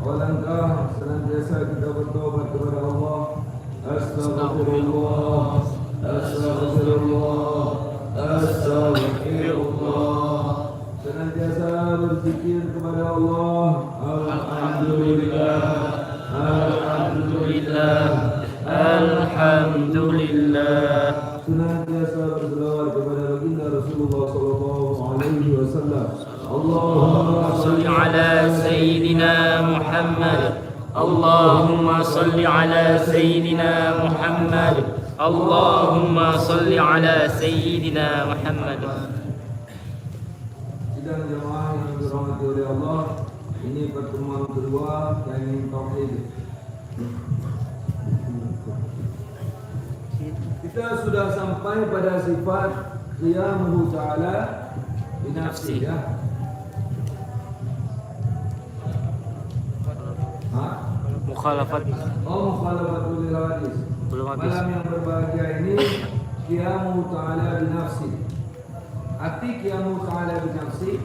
Alangkah senantiasa kita bertobat kepada Allah. Astaghfirullah, astaghfirullah, astaghfirullah. Senantiasa berzikir kepada Allah. Alhamdulillah, alhamdulillah, alhamdulillah. Senantiasa berselawat kepada baginda Rasulullah sallallahu alaihi wasallam. Allahumma salli ala sayyidina Muhammad. Allahumma salli ala sayyidina Muhammad. Allahumma salli ala sayyidina Muhammad. Sidang jemaah yang dirahmati oleh Allah, ini pertemuan kedua yang tauhid. Kita sudah sampai pada sifat qiyamuhu ta'ala binafsi, ya. Mukhalafat. Mukhalafatul lil hadis. Malam yang berbahagia ini qiyamuhu ta'ala binafsi. Arti qiyamuhu ta'ala binafsi,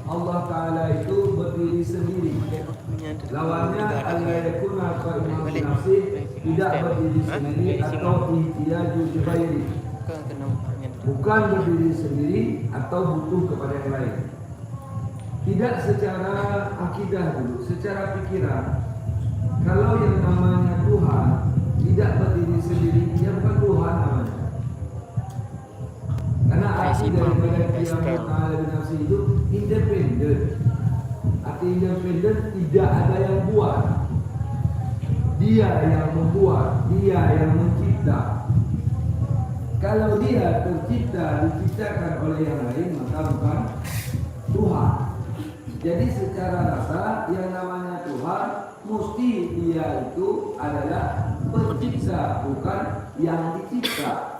Allah Ta'ala itu berdiri sendiri. Lawannya al-yakuna qa'iman binafsi, tidak berdiri sendiri atau ihtiyaju bihairi. Bukan berdiri sendiri atau butuh kepada yang lain. Tidak secara akidah dulu, secara pikiran. Kalau yang namanya Tuhan tidak berdiri sendiri, dia bukan Tuhan namanya. Karena arti daripada qiyamuhu ta'ala binafsi itu independen. Arti independen, tidak ada yang buat. Dia yang membuat, dia yang mencipta. Kalau dia tercipta, diciptakan oleh yang lain, maka bukan Tuhan. Jadi secara rasa yang namanya Tuhan mesti dia itu adalah pencipta, bukan yang dicipta.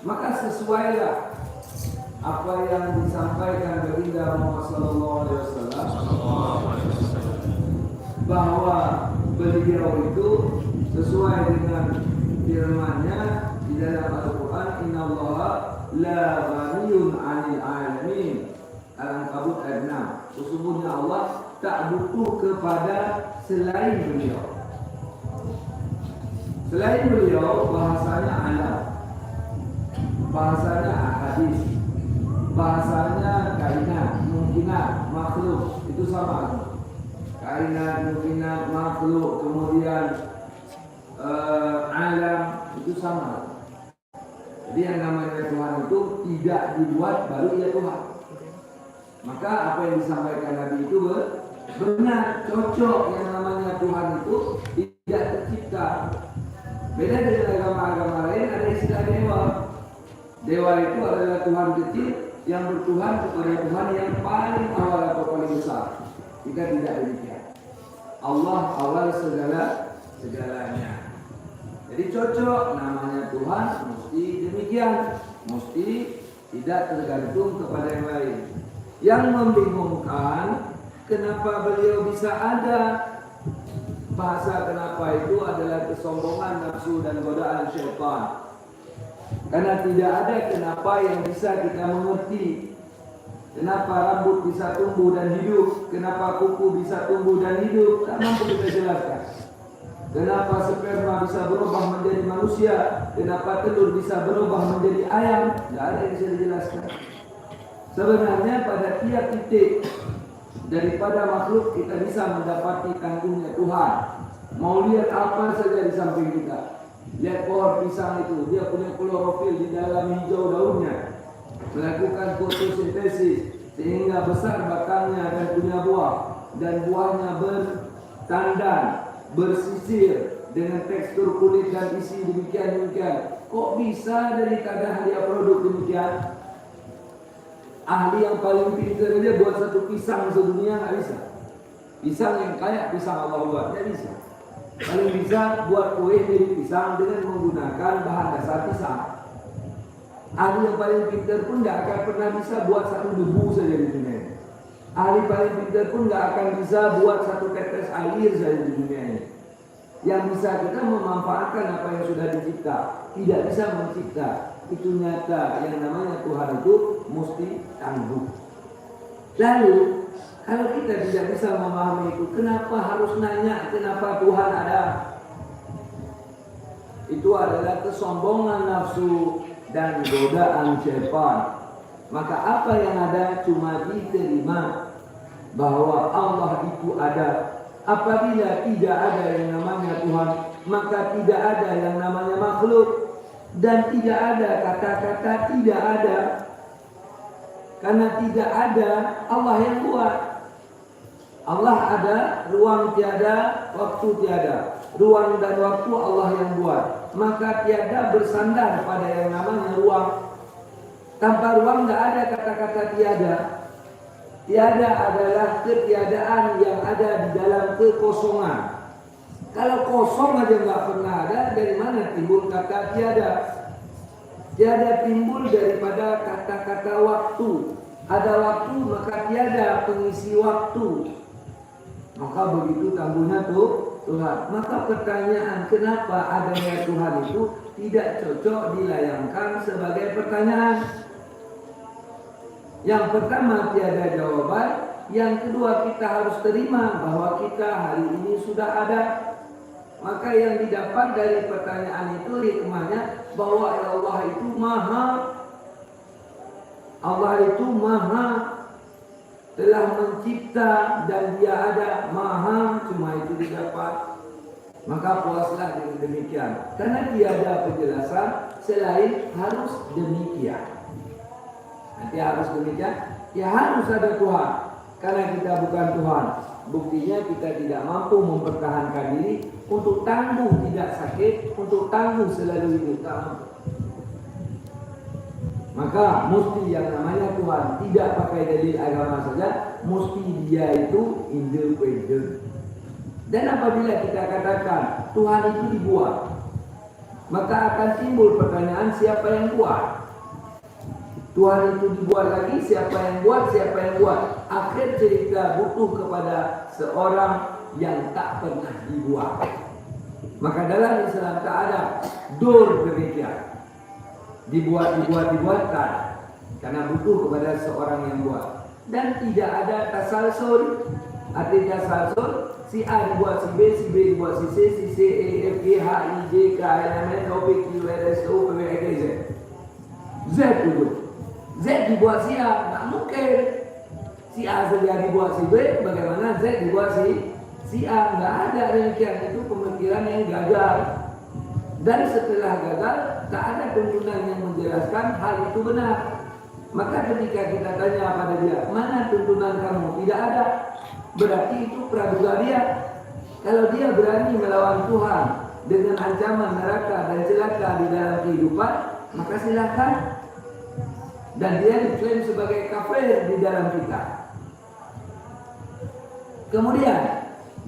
Maka sesuailah apa yang disampaikan baginda Muhammad sallallahu alaihi wasallam bahwa beliau itu sesuai dengan firman-Nya di dalam Al-Qur'an, innallaha la ghaniyun 'anil 'alamin. Al-Ankabut ayat 6. Sesungguhnya Allah tak butuh kepada selain beliau. Selain beliau bahasanya alam, bahasanya hadis, bahasanya kainat, mungkinat, makhluk, itu sama. Kainat, mungkinat, makhluk, kemudian alam, itu sama. Jadi yang namanya Tuhan itu tidak dibuat baru ia Tuhan. Maka apa yang disampaikan Nabi itu benar, cocok. Yang namanya Tuhan itu tidak tercipta. Beda dengan agama-agama lain, ada istilah dewa. Dewa itu adalah Tuhan kecil yang bertuhan kepada Tuhan yang paling awal atau paling besar. Jika tidak demikian, Allah awal segalanya. Jadi cocok, namanya Tuhan mesti demikian, mesti tidak tergantung kepada yang lain. Yang membingungkan, kenapa beliau bisa ada? Bahasa kenapa itu adalah kesombongan nafsu dan godaan syaitan. Karena tidak ada kenapa yang bisa kita mengerti. Kenapa rambut bisa tumbuh dan hidup? Kenapa kuku bisa tumbuh dan hidup? Tak mampu kita jelaskan. Kenapa sperma bisa berubah menjadi manusia? Kenapa telur bisa berubah menjadi ayam? Tidak ada yang bisa dijelaskan. Sebenarnya pada tiap titik daripada makhluk kita bisa mendapati kandungnya Tuhan. Mau lihat apa saja di samping kita. Lihat pohon pisang itu, dia punya klorofil di dalam hijau daunnya, melakukan fotosintesis sehingga besar batangnya dan punya buah, dan buahnya bertandan, bersisir dengan tekstur kulit dan isi demikian. Kok bisa dari keadaan dia produk demikian? Ahli yang paling pintar aja buat satu pisang sedunia nggak bisa. Pisang yang kayak pisang Allah buat, nggak bisa. Paling bisa buat kue mirip pisang dengan menggunakan bahan dasar pisang. Ahli yang paling pintar pun nggak akan pernah bisa buat satu debu saja di dunia ini. Ahli paling pintar pun nggak akan bisa buat satu tetes air saja di dunia ini. Yang bisa kita memanfaatkan apa yang sudah dicipta, tidak bisa mencipta. Itu nyata. Yang namanya Tuhan itu mesti tangguh. Lalu Kalau kita tidak bisa memahami itu, kenapa harus nanya kenapa Tuhan ada? Itu adalah kesombongan nafsu dan godaan syaitan. Maka apa yang ada cuma diterima bahwa Allah itu ada. Apabila tidak ada yang namanya Tuhan, maka tidak ada yang namanya makhluk. Dan tidak ada kata-kata tidak ada. Karena tidak ada Allah yang buat. Allah ada, ruang tiada, waktu tiada. Ruang dan waktu Allah yang buat. Maka tiada bersandar pada yang namanya ruang. Tanpa ruang tidak ada kata-kata tiada. Tiada adalah ketiadaan yang ada di dalam kekosongan. Kalau kosong aja nggak pernah ada, dari mana timbul kata tiada? Tiada timbul daripada kata-kata waktu. Ada waktu maka tiada pengisi waktu. Maka begitu tangguhnya tuh Tuhan. Maka pertanyaan kenapa adanya Tuhan itu tidak cocok dilayangkan sebagai pertanyaan. Yang pertama tiada jawaban. Yang kedua kita harus terima bahwa kita hari ini sudah ada. Maka yang didapat dari pertanyaan itu hikmahnya bahwa Allah itu maha. Allah itu maha. Telah mencipta dan dia ada maha, cuma itu didapat. Maka puaslah dengan demikian. Karena tiada penjelasan selain harus demikian. Nanti harus demikian, ya harus ada Tuhan. Karena kita bukan Tuhan. Buktinya kita tidak mampu mempertahankan diri untuk tangguh tidak sakit, untuk tangguh selalu hidup. Tak mampu. Maka mesti yang namanya Tuhan tidak pakai dalil agama saja, mesti dia itu independen. Dan apabila kita katakan Tuhan itu dibuat, maka akan timbul pertanyaan siapa yang buat? Tuhan itu dibuat lagi, siapa yang buat, siapa yang buat? Akhir cerita butuh kepada seorang yang tak pernah dibuat. Maka dalam Islam tak ada dur demikian. Dibuat-dibuatkan karena butuh kepada seorang yang buat. Dan tidak ada tasalsul. Arti tasalsul, si A dibuat si B, si B dibuat si C, si C, E, F, G, H, I, J, K, L, M, N, O, P, Q, R, S, U, V, W, X, Y, Z. Z dulu. Z dibuat si A, tak mungkin. Si A saja dibuat si B, bagaimana Z dibuat si A? Nggak ada demikian. Itu pemikiran yang gagal. Dan setelah gagal, tak ada tuntunan yang menjelaskan hal itu benar. Maka ketika kita tanya pada dia, mana tuntunan kamu? Tidak ada. Berarti itu praduga dia. Kalau dia berani melawan Tuhan dengan ancaman neraka dan celaka di dalam kehidupan, maka silakan. Dan dia diklaim sebagai kafir di dalam kita. Kemudian,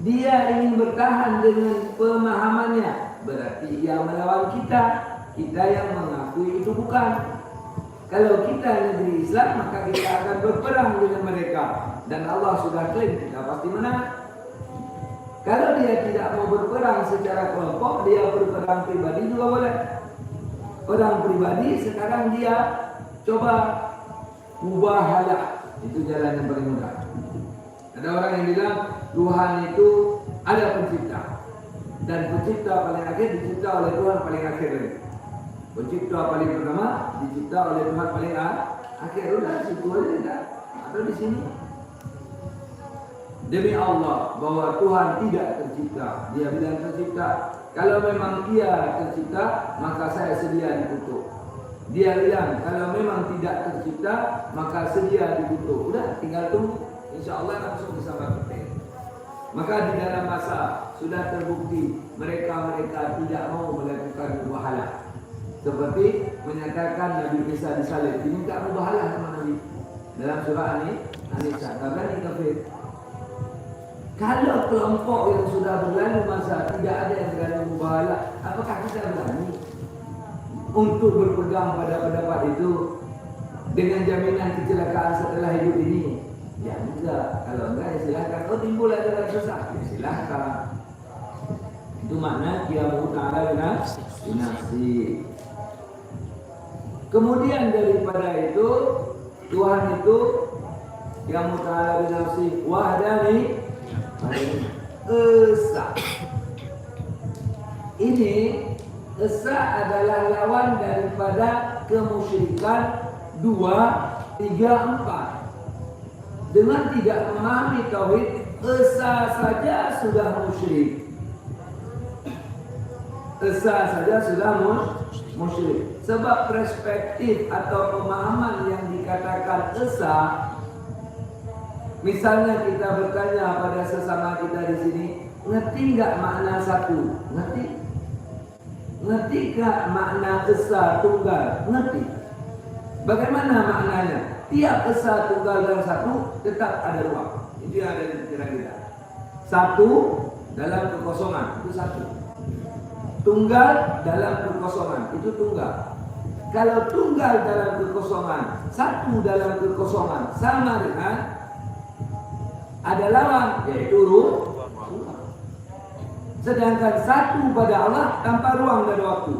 dia ingin bertahan dengan pemahamannya. Berarti ia melawan kita. Kita yang mengakui itu bukan. Kalau kita negeri Islam, maka kita akan berperang dengan mereka. Dan Allah sudah klaim kita pasti menang. Kalau dia tidak mau berperang secara kelompok, dia berperang pribadi juga boleh. Perang pribadi sekarang dia coba mubahalah. Itu jalan yang paling mudah. Ada orang yang bilang Tuhan itu ada pencipta. Dan pencipta paling akhir dicipta oleh Tuhan paling akhir. Pencipta paling pertama dicipta oleh Tuhan paling akhir. Udah situ aja enggak. Atau di sini. Demi Allah bahwa Tuhan tidak tercipta. Dia bilang tercipta. Kalau memang dia tercipta, maka saya sedia dikutuk. Dia bilang kalau memang tidak tercipta, maka sedia dikutuk. Udah tinggal tunggu. Insya Allah langsung bisa berpikir. Maka di dalam masa sudah terbukti mereka tidak mau melakukan mubahalah. Seperti menyatakan Nabi Isa disalib, diminta mubahalah sama Nabi dalam surah An-Nisa. Karena ini kafir. Kalau kelompok yang sudah berlalu masa tidak ada yang berani mubahalah, apakah kita berani untuk berpegang pada pendapat itu dengan jaminan kecelakaan setelah hidup ini? Ya enggak, kalau enggak ya silahkan. Oh timbul ada yang sesat, ya silahkan. Itu makna qiyamu ta'ala binafsi. Kemudian daripada itu Tuhan itu yang muta'ala binafsi wahdani esa. Ini esa adalah lawan daripada kemusyrikan 2, 3, 4. Dengan tidak memahami tauhid, esa saja sudah musyrik. Esa saja sudah musyrik. Sebab perspektif atau pemahaman yang dikatakan esa, misalnya kita bertanya pada sesama kita di sini, ngerti nggak makna satu? Ngerti? Ngerti nggak makna esa tunggal? Ngerti? Bagaimana maknanya? Tiap esa tunggal dan satu tetap ada ruang. Itu yang ada di pikiran kita. Satu dalam kekosongan itu satu. Tunggal dalam kekosongan itu tunggal. Kalau tunggal dalam kekosongan, satu dalam kekosongan sama dengan ada lawan, yaitu ruang. Sedangkan satu pada Allah tanpa ruang dan waktu.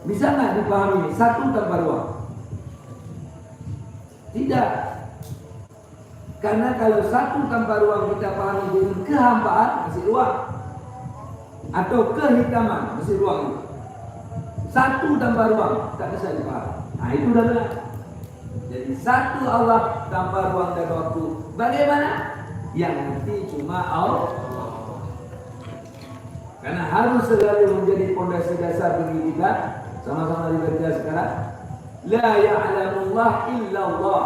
Bisa nggak dipahami satu tanpa ruang? Tidak. Karena kalau satu tanpa ruang kita pahami dengan kehampaan, masih ruang. Atau kehitaman, masih ruang itu. Satu tanpa ruang, tak bisa dipahami. Nah itu dah benar. Jadi satu Allah tanpa ruang dan waktu. Bagaimana? Yang nanti cuma Allah. Karena harus selalu menjadi pondasi dasar bagi kita. Sama-sama dibaca sekarang. La ya'lamullah illallah.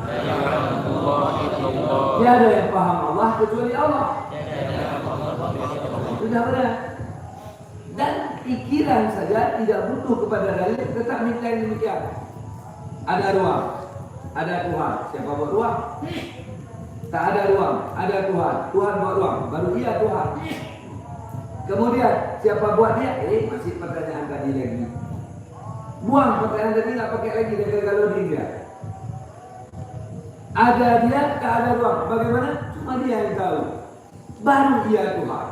La ya'lamullah illallah. Tiada yang paham Allah kecuali Allah. Sudah benar. Dan pikiran saja tidak butuh kepada dalil, tetap minta yang demikian. Ada ruang, ada Tuhan. Siapa buat ruang? Tak ada ruang, ada Tuhan. Tuhan buat ruang, baru dia Tuhan. Kemudian siapa buat dia? Masih pertanyaan tadi lagi. Buang pertanyaan tadi, nggak pakai lagi dia kalau dia. Ada dia, tak ada ruang. Bagaimana? Cuma dia yang tahu. Baru dia Tuhan.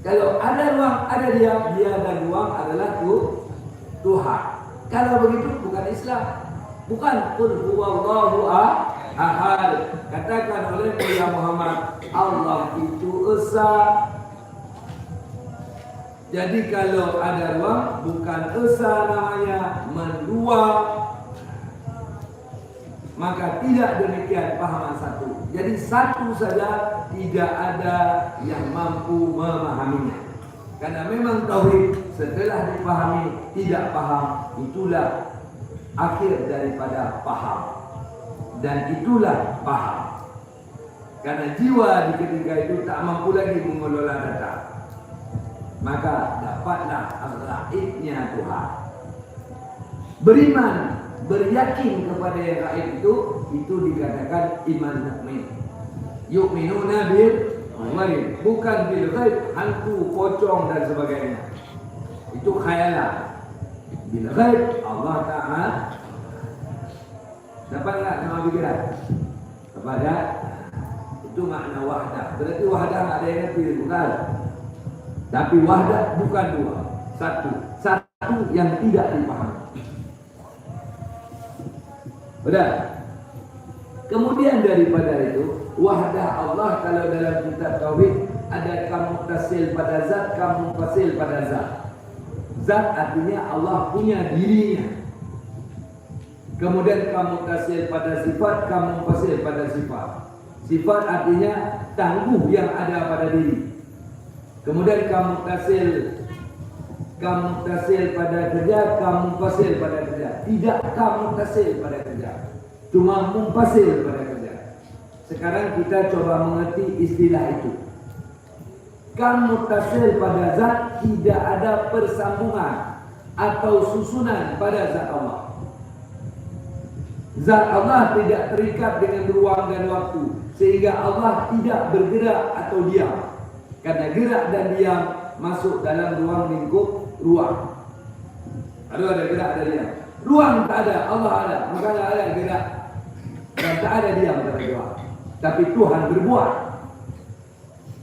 Kalau ada ruang, ada dia dan ruang adalah Tuhan. Kalau begitu bukan Islam. Bukan qul huwallahu ahad. Katakan oleh Nabi Muhammad, Allah itu esa. Jadi kalau ada ruang, bukan esa namanya, mendua. Maka tidak demikian pahaman satu. Jadi satu saja tidak ada yang mampu memahaminya. Karena memang tauhid setelah dipahami tidak paham, itulah akhir daripada paham. Dan itulah paham. Karena jiwa di ketika itu tak mampu lagi mengelola data. Maka dapatlah al-ghaibnya Tuhan. Beriman, beryakin kepada yang gaib itu dikatakan iman mukmin. Yu'minuna bil ghaib, bukan bil ghaib, hantu, pocong dan sebagainya. Itu khayalan. Bil ghaib Allah Ta'ala dapat enggak sama pikiran? Kepada itu makna wahdah. Berarti wahdah ada yang ngerti, bukan? Tapi wahdah bukan dua, satu yang tidak dipahami. Benar. Kemudian daripada itu, wahdah Allah kalau dalam kitab tauhid ada muttasil pada zat, munfasil pada zat. Zat artinya Allah punya dirinya. Kemudian muttasil pada sifat, munfasil pada sifat. Sifat artinya tangguh yang ada pada diri. Kemudian muttasil pada kerja, munfasil pada kerja. Tidak muttasil pada kerja, cuma munfasil pada kerja. Sekarang kita coba mengerti istilah itu. Muttasil pada zat, tidak ada persambungan atau susunan pada zat Allah. Zat Allah tidak terikat dengan ruang dan waktu, sehingga Allah tidak bergerak atau diam. Karena gerak dan diam masuk dalam ruang lingkup ruang. Ada gerak, ada diam. Ruang tak ada, Allah ada. Makanya ada gerak dan tak ada diam pada ruang. Tapi Tuhan berbuat.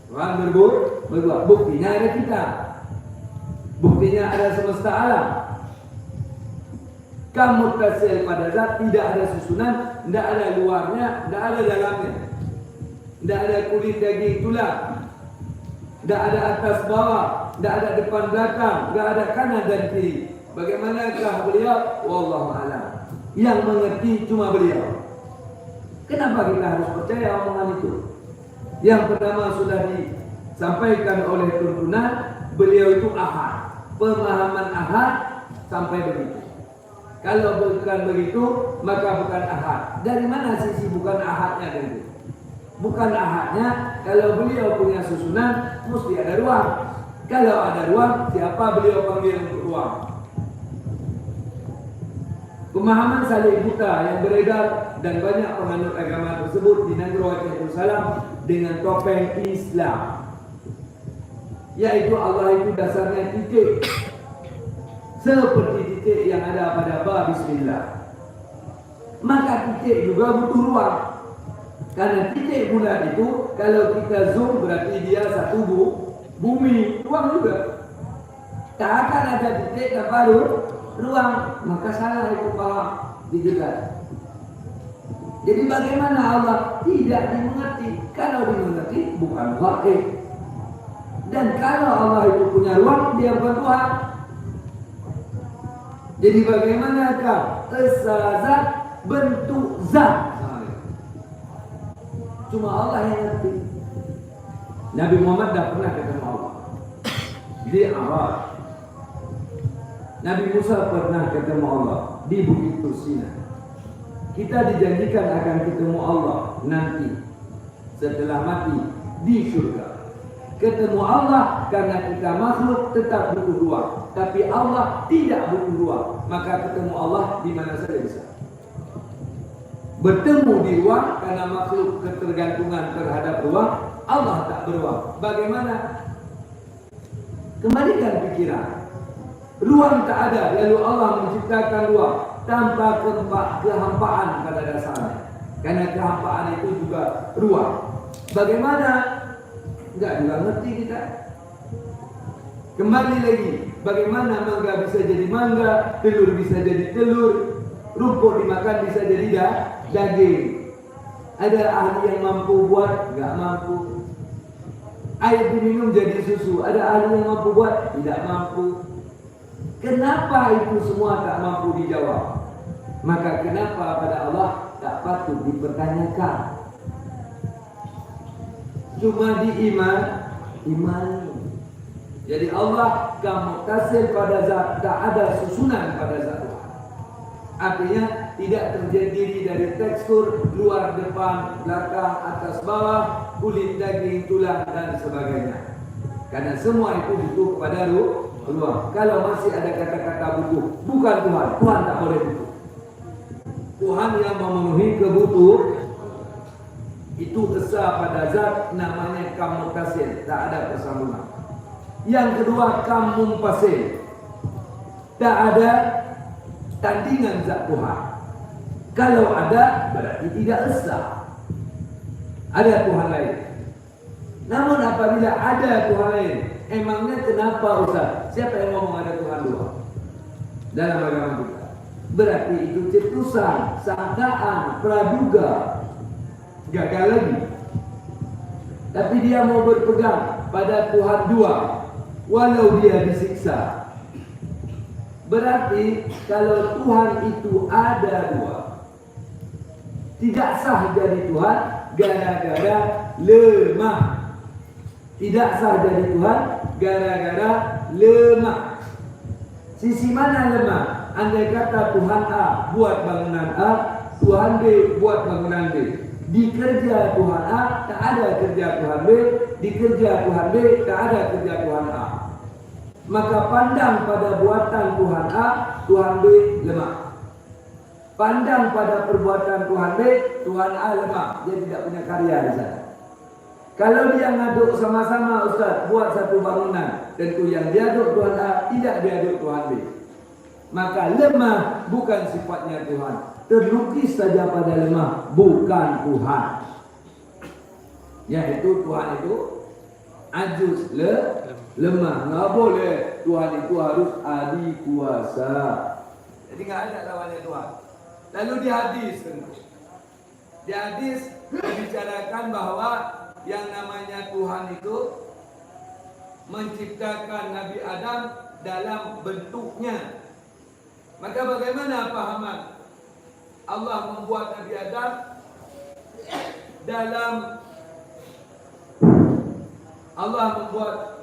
Tuhan berbuat. Buktinya ada kita. Buktinya ada semesta alam. Kamu tasil pada zat, tidak ada susunan, tidak ada luarnya, tidak ada dalamnya, tidak ada kulit daging tulang, tidak ada atas bawah, tidak ada depan belakang, tidak ada kanan dan kiri. Bagaimanakah beliau? Wallahu a'lam. Yang mengerti cuma beliau. Kenapa kita harus percaya omongan itu? Yang pertama sudah disampaikan oleh tuntunan, beliau itu ahad. Pemahaman ahad sampai begitu. Kalau bukan begitu, maka bukan ahad. Dari mana sisi bukan ahadnya itu? Bukan ahadnya, kalau beliau punya susunan, mesti ada ruang. Kalau ada ruang, siapa beliau panggil untuk ruang? Pemahaman salib buta yang beredar dan banyak penganut agama tersebut di negara Yerusalem dengan topeng Islam, yaitu Allah itu dasarnya titik, seperti titik yang ada pada ba Bismillah. Maka titik juga butuh ruang, karena titik bulat itu kalau kita zoom berarti dia satu bumi, ruang juga. Tak akan ada titik tanpa ruang, maka salah itu paham dijelas. Jadi bagaimana Allah tidak dimengerti? Kalau dimengerti bukan wahid. Dan kalau Allah itu punya ruang, dia bukan Tuhan. Jadi bagaimanakah zat bentuk zat? Cuma Allah yang ngerti. Nabi Muhammad dah pernah ketemu Allah di Arab. Nabi Musa pernah ketemu Allah di Bukit Tursina. Kita dijanjikan akan ketemu Allah nanti setelah mati di surga. Ketemu Allah karena kita makhluk tetap butuh ruang, tapi Allah tidak butuh ruang. Maka ketemu Allah di mana saja bisa. Bertemu di ruang karena makhluk ketergantungan terhadap ruang, Allah tak beruang. Bagaimana? Kembalikan pikiran. Ruang tak ada, lalu Allah menciptakan ruang tanpa kehampaan pada dasarnya. Karena kehampaan itu juga ruang. Bagaimana? Enggak juga ngerti kita. Kembali lagi, bagaimana mangga bisa jadi mangga, telur bisa jadi telur, rumput dimakan bisa jadi daging. Ada ahli yang mampu buat, enggak mampu. Air diminum jadi susu, ada ahli yang mampu buat, tidak mampu. Kenapa itu semua tak mampu dijawab? Maka kenapa pada Allah tak patut dipertanyakan? Cuma imani. Jadi Allah kamu tasil pada zat, tak ada susunan pada zat Tuhan. Artinya tidak terdiri dari tekstur luar, depan, belakang, atas, bawah, kulit, daging, tulang dan sebagainya. Karena semua itu butuh kepada ruang. Kalau masih ada kata-kata butuh, bukan Tuhan. Tuhan tak boleh butuh. Tuhan yang memenuhi kebutuhan itu esa pada zat, namanya kamu tasil, tak ada persambungan. Yang kedua kamu pasil, tak ada tandingan zat Tuhan. Kalau ada berarti tidak esa. Ada Tuhan lain. Namun apabila ada Tuhan lain, emangnya kenapa Ustaz? Siapa yang ngomong ada Tuhan dua dalam agama kita? Berarti itu cetusan, sangkaan, praduga, gagal lagi. Tapi dia mau berpegang pada Tuhan dua, walau dia disiksa. Berarti kalau Tuhan itu ada dua, tidak sah jadi Tuhan gara-gara lemah. Tidak sah jadi Tuhan gara-gara lemah. Sisi mana lemah? Andai kata Tuhan A buat bangunan A, Tuhan B buat bangunan B. Di kerja Tuhan A tak ada kerja Tuhan B, di kerja Tuhan B tak ada kerja Tuhan A. Maka pandang pada buatan Tuhan A, Tuhan B lemah. Pandang pada perbuatan Tuhan B, Tuhan A lemah. Dia tidak punya karya di sana. Kalau dia ngaduk sama-sama Ustaz buat satu bangunan, tentu yang diaduk Tuhan A tidak diaduk Tuhan B. Maka lemah bukan sifatnya Tuhan. Terlukis saja pada lemah, bukan Tuhan. Yaitu Tuhan itu ajuz, lemah. Nggak boleh. Tuhan itu harus ahli kuasa. Jadi nggak ada lawannya Tuhan. Lalu di hadis tentu. Di hadis dibicarakan bahwa yang namanya Tuhan itu menciptakan Nabi Adam dalam bentuknya. Maka bagaimana pahaman Allah membuat Nabi Adam dalam Allah membuat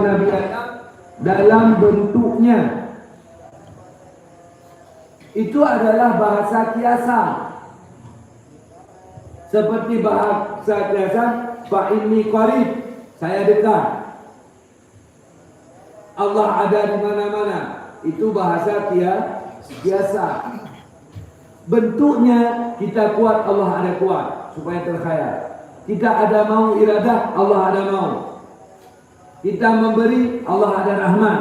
Nabi Adam dalam bentuknya. Itu adalah bahasa kiasan. Seperti bahasa kiasan, fa inni qarib, saya dekat. Allah ada di mana-mana. Itu bahasa kiasan. Bentuknya kita kuat, Allah ada kuat, supaya terkhayal. Kita ada mau iradah, Allah ada mau. Kita memberi, Allah ada rahman.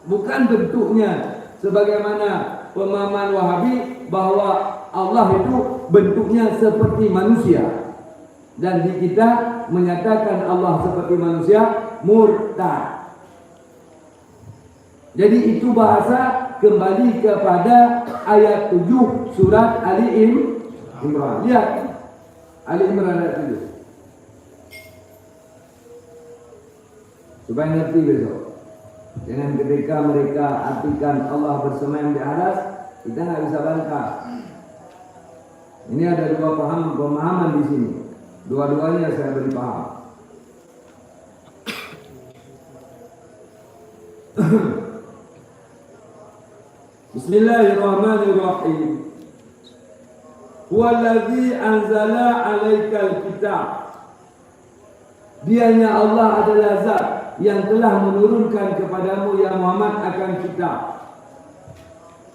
Bukan bentuknya sebagaimana pemahaman Wahabi bahwa Allah itu bentuknya seperti manusia. Dan di kita menyatakan Allah seperti manusia murtad. Jadi itu bahasa kembali kepada ayat 7 surat Ali Imran. Lihat Ali Imran ayat 7. Supaya ngerti besok. Jangan ketika mereka artikan Allah bersemayam di atas, kita nggak bisa bantah. Ini ada dua pemahaman di sini. Dua-duanya saya beri paham. Bismillahirrahmanirrahim. Huwallazi anzala 'alaikal kitab. Dianya Allah adalah zat yang telah menurunkan kepadamu ya Muhammad akan kitab.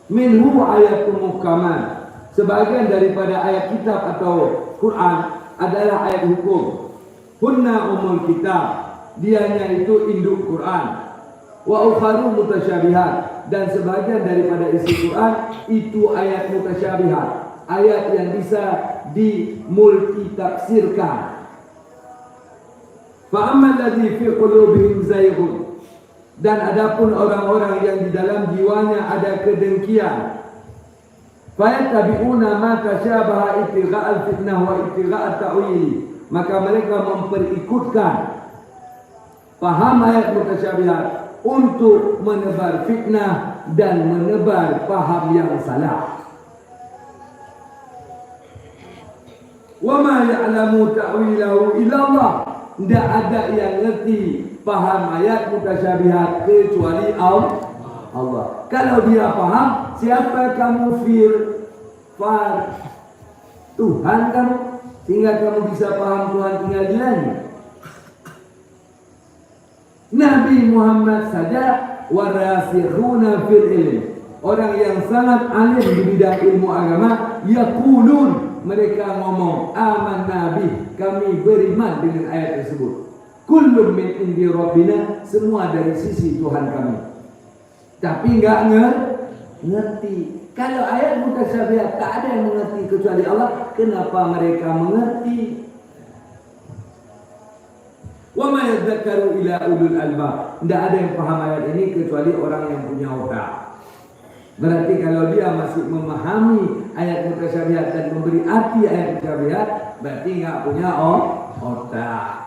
Minhu ayatun muhkamat. Sebagian daripada ayat kitab atau Quran adalah ayat hukum. Hunna umul kitab. Dianya itu induk Quran. Wa ukharu mutasyabihat. Dan sebagian daripada isi Quran itu ayat mutasyabihat. Ayat yang bisa dimultitafsirkan. Fa'amman ladzi fi qulubihim zayghun. Dan adapun orang-orang yang di dalam jiwanya ada kedengkian, fayattabi'una ma tasyabaha ibtigha'al fitnah wa ibtigha'at ta'wili, maka mereka memperikutkan paham ayat mutasyabihat untuk menebar fitnah dan menebar paham yang salah. Wa ma ya'lamu ta'wilahu illa Allah. Tidak ada yang ngerti paham ayat mutasyabihat kecuali Allah. Kalau dia paham, siapa kamu far Tuhan kamu, sehingga kamu bisa paham Tuhan tinggal di langit. Nabi Muhammad saja warasikhuna fil ilm, orang yang sangat alim di bidang ilmu agama, yaqulun, mereka ngomong aman nabi, kami beriman dengan ayat tersebut. Kullum min indi rabbina, semua dari sisi Tuhan kami. Tapi enggak ngerti. Kalau ayat mutasyabihat tak ada yang mengerti kecuali Allah, kenapa mereka mengerti? Wa ma yadzakkaru ila ulul albab. Tidak ada yang paham ayat ini kecuali orang yang punya otak. Berarti kalau dia masih memahami ayat mutasyabihat dan memberi arti ayat mutasyabihat, berarti enggak punya otak.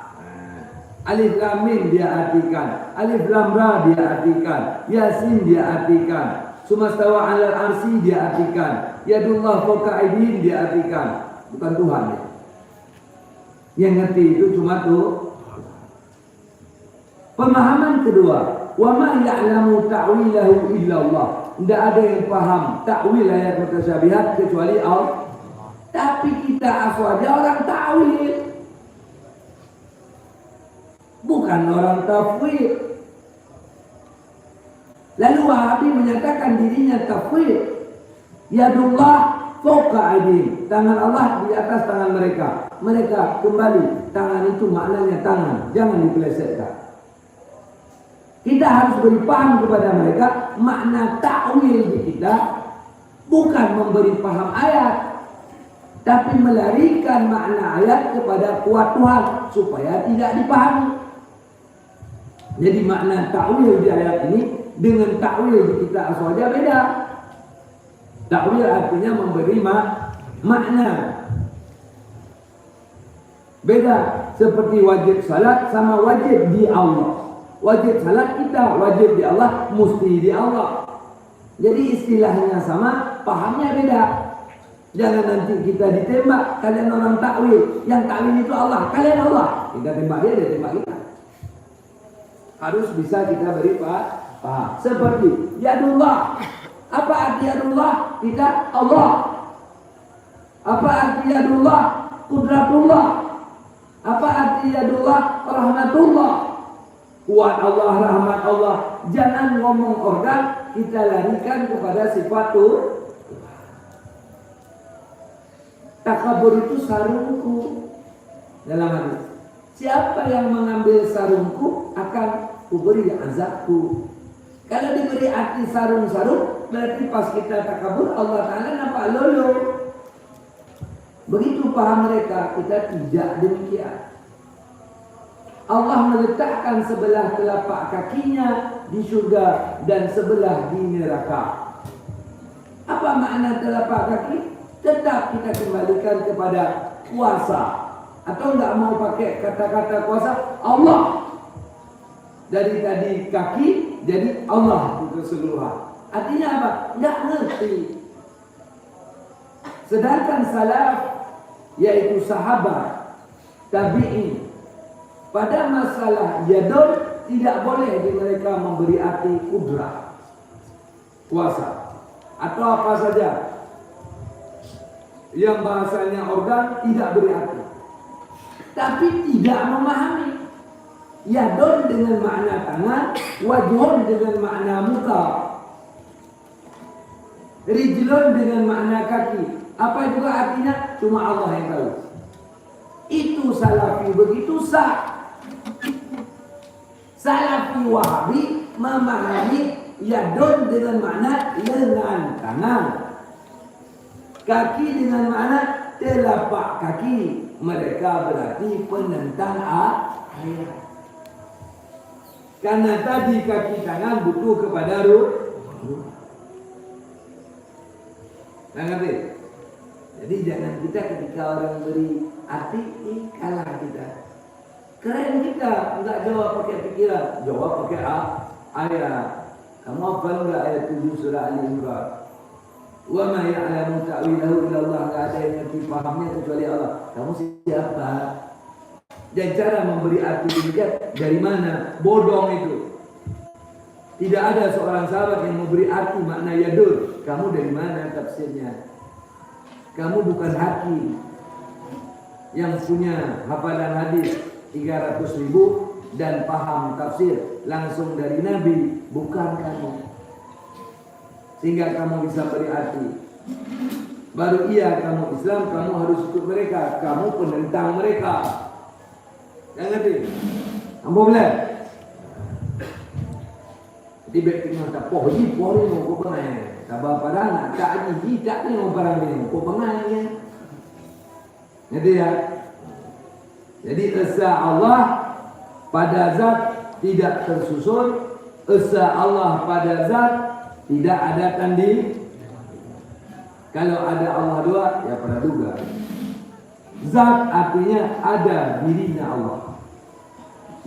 Alif lam mim dia artikan, alif lam ra dia artikan, yasin dia artikan, sumastawa 'alal arsy dia artikan, yadullah fawqa aydihim dia artikan. Bukan Tuhan ya. Yang ngerti itu cuma tuh. Pemahaman kedua, wa ma ya'lamu ta'wilahu illa Allah. Tidak ada yang paham takwil ayat mutasyabihat kecuali Allah. Tapi kita aswaja orang takwil, bukan orang tafwid. Lalu Wahabi menyatakan dirinya tafwid. Yadullah fawqa aydihim, tangan Allah di atas tangan mereka. Mereka kembali, tangan itu maknanya tangan, jangan dipelesetkan. Kita harus beri paham kepada mereka makna takwil di kita, bukan memberi paham ayat, tapi melarikan makna ayat kepada kuat Tuhan supaya tidak dipahami. Jadi makna takwil di ayat ini dengan takwil di kitab saja beda. Takwil artinya memberi makna. Beda seperti wajib salat sama wajib di Allah. Wajib salat kita, wajib di Allah, mesti di Allah. Jadi istilahnya sama, pahamnya beda. Jangan nanti kita ditembak, kalian orang takwil. Yang takwil itu Allah, kalian Allah. Kita tembak dia tembak kita. Harus bisa kita beri paham. Seperti yadullah. Apa arti yadullah? Kita Allah. Apa arti yadullah? Qudratullah. Apa arti yadullah? Rahmatullah. Kuat Allah, rahmat Allah. Jangan ngomong organ, kita larikan kepada sifat Tuhan. Takabur itu sarungku. Dalam hadis, siapa yang mengambil sarungku akan kuberi azabku. Kalau diberi arti sarung-sarung, berarti pas kita takabur Allah Ta'ala nampak lolo. Begitu paham mereka, kita tidak demikian. Allah meletakkan sebelah telapak kakinya di surga dan sebelah di neraka. Apa makna telapak kaki? Tetap kita kembalikan kepada kuasa. Atau enggak mau pakai kata-kata kuasa, Allah. Dari tadi kaki jadi Allah itu keseluruhan. Artinya apa? Enggak ngerti. Sedangkan salaf, yaitu sahabat, tabi'in, pada masalah yadun tidak boleh di mereka memberi arti kudrah, kuasa, atau apa saja yang bahasanya organ tidak beri arti. Tapi tidak memahami yadun dengan makna tangan, wajhun dengan makna muka, rijlun dengan makna kaki. Apa juga artinya? Cuma Allah yang tahu. Itu salafi begitu sah. Salafi Wahabi memahami yadun dengan makna lengan tangan, kaki dengan makna telapak kaki. Mereka berarti penentang ayat. Karena tadi kaki tangan butuh kepada ruh. Ngerti? Jadi jangan kita ketika orang beri arti, kalah kita. Keren kita, enggak jawab pakai pikiran, jawab pakai ayat. Kamu hafal enggak ayat 7 surah Al-Imran? Wa ma ya'lamu ta'wilahu illa Allah. Enggak ada yang ngerti pahamnya kecuali Allah. Kamu siapa? Dan cara memberi arti demikian dari mana? Bodong itu. Tidak ada seorang sahabat yang memberi arti makna yadul. Kamu dari mana tafsirnya? Kamu bukan hakim yang punya hafalan hadis 300.000 dan paham tafsir langsung dari Nabi, bukan kamu. Sehingga kamu bisa beri arti. Baru iya kamu Islam, kamu harus ikut mereka. Kamu penentang mereka. Yang ngerti? Ambo boleh? Jadi baiknya tak pohji pori mau kau pengen. Sabar padang nak tak ni tak ni mau barang ni kau pengen ya. Ngerti ya? Jadi esa Allah pada zat tidak tersusun, esa Allah pada zat tidak ada tanding. Kalau ada Allah dua, ya pada duga. Zat artinya ada dirinya Allah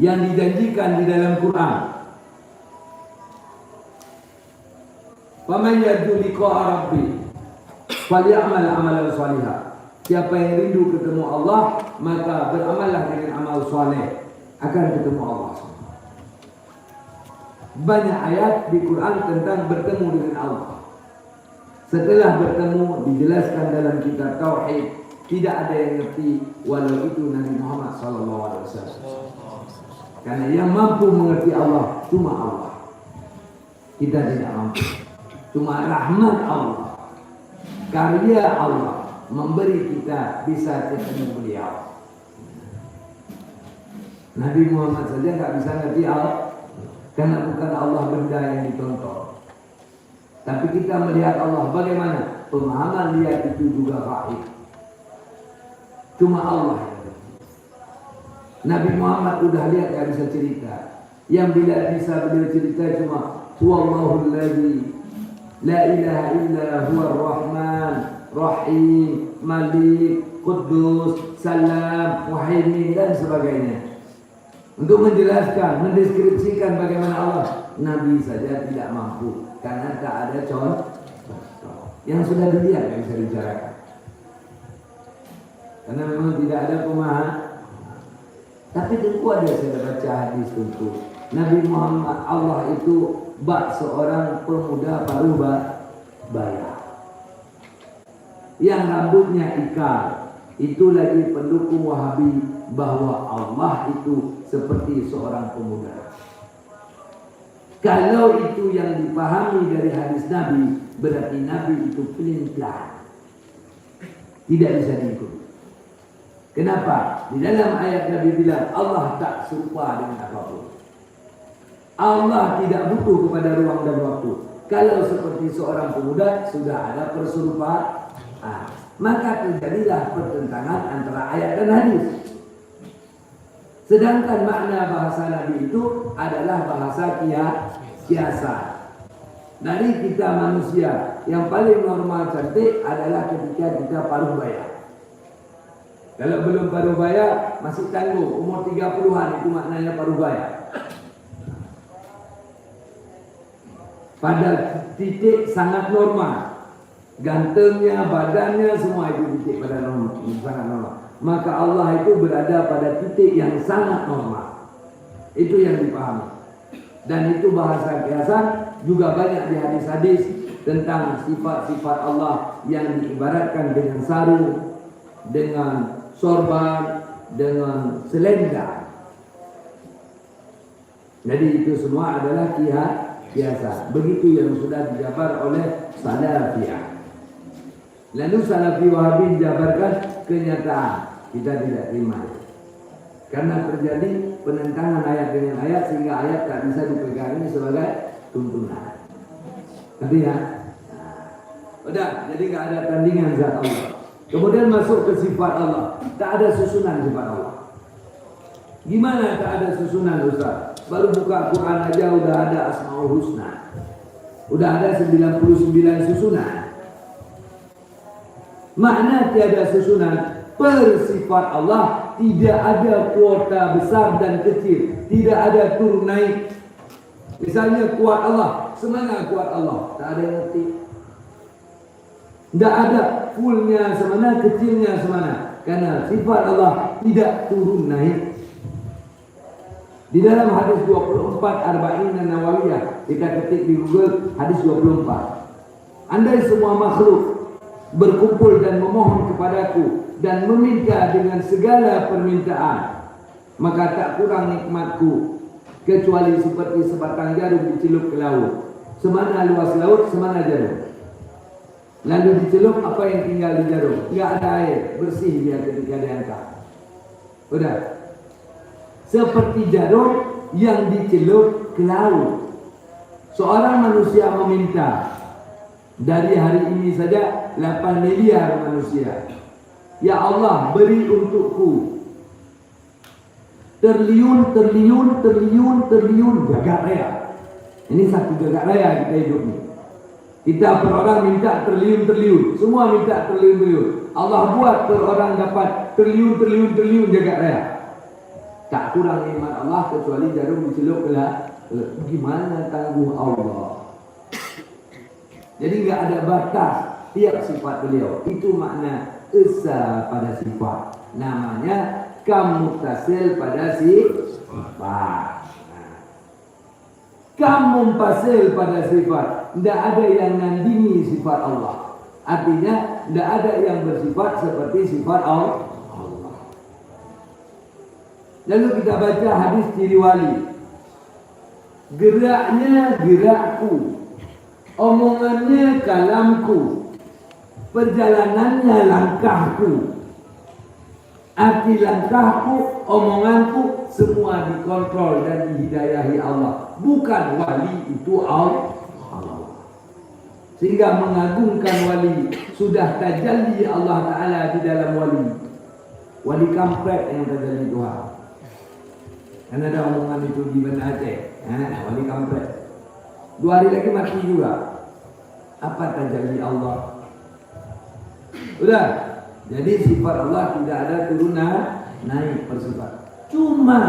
yang dijanjikan di dalam Quran. Faman yarju liqa'a rabbi falyamal amalan salihah. Siapa yang rindu ketemu Allah, maka beramallah dengan amal saleh, akan ketemu Allah. Banyak ayat di Quran tentang bertemu dengan Allah. Setelah bertemu dijelaskan dalam kitab tauhid, tidak ada yang ngerti walau itu Nabi Muhammad SAW. Karena yang mampu mengerti Allah cuma Allah. Kita tidak mampu. Cuma rahmat Allah, karya Allah memberi kita bisa ketemu beliau. Nabi Muhammad saja nggak bisa ngerti Allah, karena bukan Allah benda yang ditonton. Tapi kita melihat Allah bagaimana? Pemahaman lihat itu juga gaib. Cuma Allah yang ngerti. Nabi Muhammad udah lihat nggak bisa cerita. Yang bila bisa beliau cerita cuma Huwallahul ladzi la ilaha illa huwar rahman rahim malik Kudus, Salam, Muhaimin dan sebagainya. Untuk menjelaskan, mendeskripsikan bagaimana Allah, Nabi saja tidak mampu karena tak ada contoh. Yang sudah dilihat yang bisa dibicarakan. Karena memang tidak ada pemahaman. Tapi tentu ada saya baca hadis tentu. Nabi Muhammad Allah itu bak seorang pemuda paruh baya yang rambutnya ikal. Itu lagi pendukung Wahabi bahwa Allah itu seperti seorang pemuda. Kalau itu yang dipahami dari hadis Nabi, berarti Nabi itu pelin-pelan, tidak bisa diikuti. Kenapa? Di dalam ayat Nabi bilang Allah tak serupa dengan apapun. Allah tidak butuh kepada ruang dan waktu. Kalau seperti seorang pemuda sudah ada perserupaan, maka terjadilah pertentangan antara ayat dan hadis. Sedangkan makna bahasa Nabi itu adalah bahasa kiasan. Dari kita manusia yang paling normal cantik adalah ketika kita paruh baya. Kalau belum paruh baya masih tangguh, umur 30-an itu maknanya paruh baya. Pada titik sangat normal. Gantengnya, badannya, semua itu titik pada normal, sangat normal. Maka Allah itu berada pada titik yang sangat normal. Itu yang dipahami. Dan itu bahasa kiasan juga banyak di hadis-hadis tentang sifat-sifat Allah yang diibaratkan dengan sarung, dengan sorban, dengan selendang. Jadi itu semua adalah kiasan. Begitu yang sudah dijabar oleh Salafiyah. Lalu Salafi Wahabi jabarkan kenyataan. Kita tidak terima. Karena terjadi penentangan ayat dengan ayat sehingga ayat tak bisa dipegang ini sebagai tuntunan. Tapi ya, udah, jadi nggak ada tandingan zat Allah. Kemudian masuk ke sifat Allah. Tak ada susunan sifat Allah. Gimana tak ada susunan Ustaz? Baru buka Quran aja udah ada Asmaul Husna. Udah ada 99 susunan. Makna tiada susunan, persifat Allah tidak ada kuota besar dan kecil, tidak ada turun naik. Misalnya kuat Allah, semana kuat Allah, tak ada yang ngerti. Tidak ada fullnya semana, kecilnya semana, karena sifat Allah tidak turun naik. Di dalam hadis 24 Arba'in Nawawiyah, kita ketik di Google hadis 24. Andai semua makhluk berkumpul dan memohon kepadaku dan meminta dengan segala permintaan, maka tak kurang nikmatku kecuali seperti sebatang jarum dicelup ke laut. Semana luas laut, semana jarum. Lalu dicelup, apa yang tinggal di jarum? Tidak ada air, bersih dia ketika diangkat. Udah. Seperti jarum yang dicelup ke laut. Seorang manusia meminta, dari hari ini saja 8 miliar manusia. Ya Allah, beri untukku triliun jagat raya. Ini satu jagat raya kita hidup ini. Kita per orang minta triliun. Semua minta triliun. Allah buat per orang dapat triliun jagat raya. Tak kurang nikmat Allah kecuali jarum dicelup ke laut. Gimana tangguh Allah? Jadi enggak ada batas tiap sifat beliau. Itu makna esa pada sifat. Namanya kamuttasil pada sifat. Kamumpasil pada sifat. Tidak ada yang nandingi sifat Allah. Artinya tidak ada yang bersifat seperti sifat Allah. Lalu kita baca hadis ciri wali. Geraknya gerakku, omongannya kalamku, perjalanannya langkahku, arti langkahku, omonganku semua dikontrol dan dihidayahi Allah. Bukan wali itu Allah. Sehingga mengagungkan wali sudah tajalli Allah Ta'ala di dalam wali. Wali kampret yang tajalli Tuhan. Kan ada omongan itu di Banda Aceh, wali kampret. 2 hari lagi mati juga. Apa tajalli Allah? Udah. Jadi sifat Allah tidak ada turunan naik bersifat. Cuma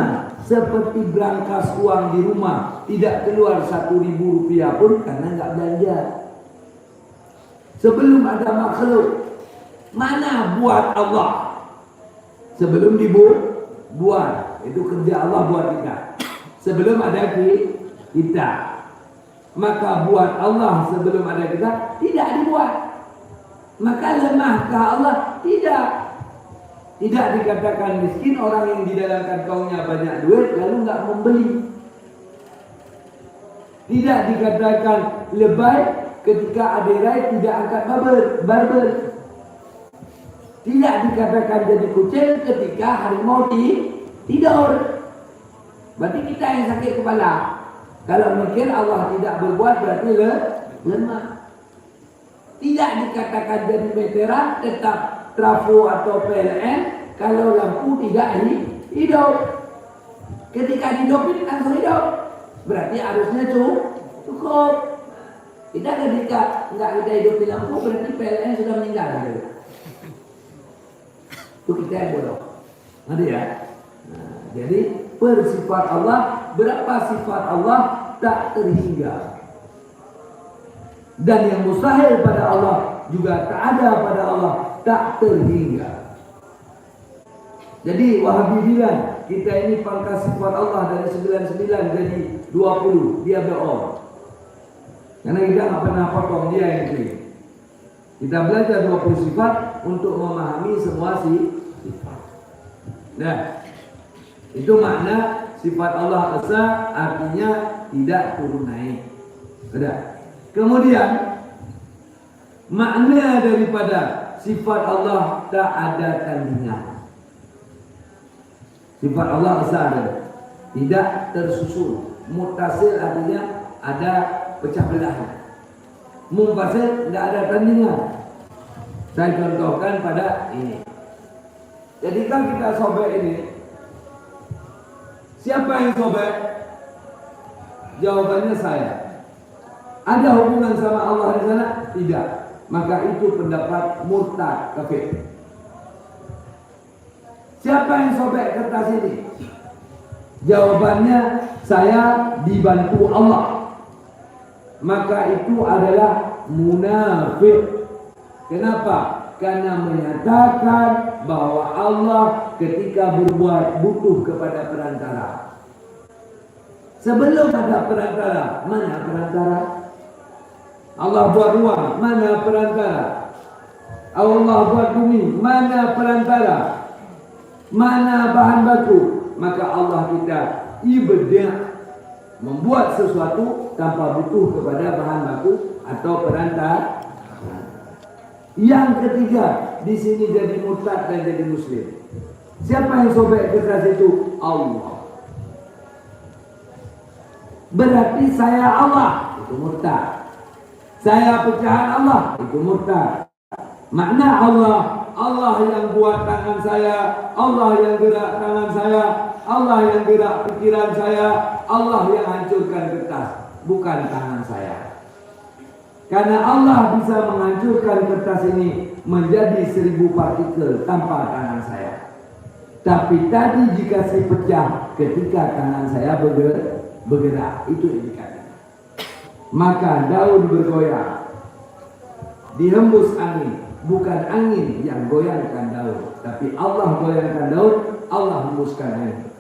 seperti brankas uang di rumah tidak keluar 1.000 rupiah pun karena nggak belanja. Sebelum ada makhluk, mana buat Allah? Sebelum dibuat, itu kerja Allah buat kita. Sebelum ada kita, maka buat Allah sebelum ada kita tidak dibuat. Maka lemahkah Allah? Tidak. Tidak dikatakan miskin orang yang di dalam kantongnya banyak duit lalu nggak membeli. Tidak dikatakan lebay ketika aderai tidak angkat barber. Tidak dikatakan jadi kucing ketika harimau tidur. Berarti kita yang sakit kepala. Kalau mikir Allah tidak berbuat berarti lemah. Tidak dikatakan jadi veteran tetap trafo atau PLN kalau lampu tidak hidup. Ketika dihidupin langsung hidup. Berarti harusnya cukup. Kita ketika nggak kita hidupin lampu berarti PLN sudah meninggal. Itu kita yang bodoh. Nanti ya. Nah, jadi bersifat Allah, berapa sifat Allah tak terhingga. Dan yang mustahil pada Allah juga tak ada pada Allah, tak terhingga. Jadi Wahabi bilang kita ini pangkas sifat Allah dari 99 jadi 20, dia bohong. Karena kita nggak pernah potong, dia yang clean. Kita belajar 20 sifat untuk memahami semua sifat. Nah, itu makna sifat Allah esa artinya tidak turun naik. Sudah. Kemudian makna daripada sifat Allah tak ada tandingan. Sifat Allah esa ada, tidak tersusun. Mutasil artinya ada pecah belah. Munfasil tidak ada tandingan. Saya contohkan pada ini. Jadi kan kita sobek ini. Siapa yang sobek? Jawabannya saya. Ada hubungan sama Allah di sana? Tidak. Maka itu pendapat murtad kafir. Siapa yang sobek kertas ini? Jawabannya saya dibantu Allah. Maka itu adalah munafik. Kenapa? Karena menyatakan bahwa Allah ketika berbuat butuh kepada perantara. Sebelum ada perantara, mana perantara? Allah buat ruang, mana perantara? Allah buat bumi, mana perantara? Mana bahan baku? Maka Allah kita ibda' membuat sesuatu tanpa butuh kepada bahan baku atau perantara. Yang ketiga, di sini jadi murtad dan jadi muslim. Siapa yang sobek kertas itu? Allah. Berarti saya Allah, itu murtad. Saya pecahan Allah, itu murtad. Makna Allah, Allah yang buat tangan saya, Allah yang gerak tangan saya, Allah yang gerak pikiran saya, Allah yang hancurkan kertas, bukan tangan saya. Karena Allah bisa menghancurkan kertas ini menjadi 1000 partikel tanpa tangan saya. Tapi tadi jika saya pecah ketika tangan saya bergerak, itu yang dikatakan. Maka daun bergoyang, dihembus angin, bukan angin yang goyangkan daun, tapi Allah goyangkan daun, Allah hembuskan angin.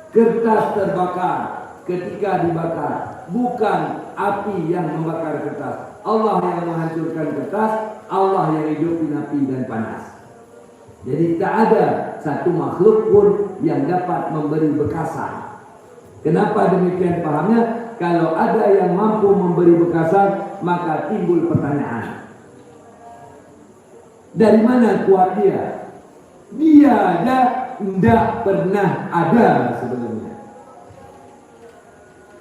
Kertas terbakar ketika dibakar, bukan api yang membakar kertas, Allah yang menghancurkan kertas, Allah yang hidupin api dan panas. Jadi tak ada satu makhluk pun yang dapat memberi bekasan. Kenapa demikian pahamnya? Kalau ada yang mampu memberi bekasan, maka timbul pertanyaan. Dari mana kuat dia? Dia tidak pernah ada sebelumnya.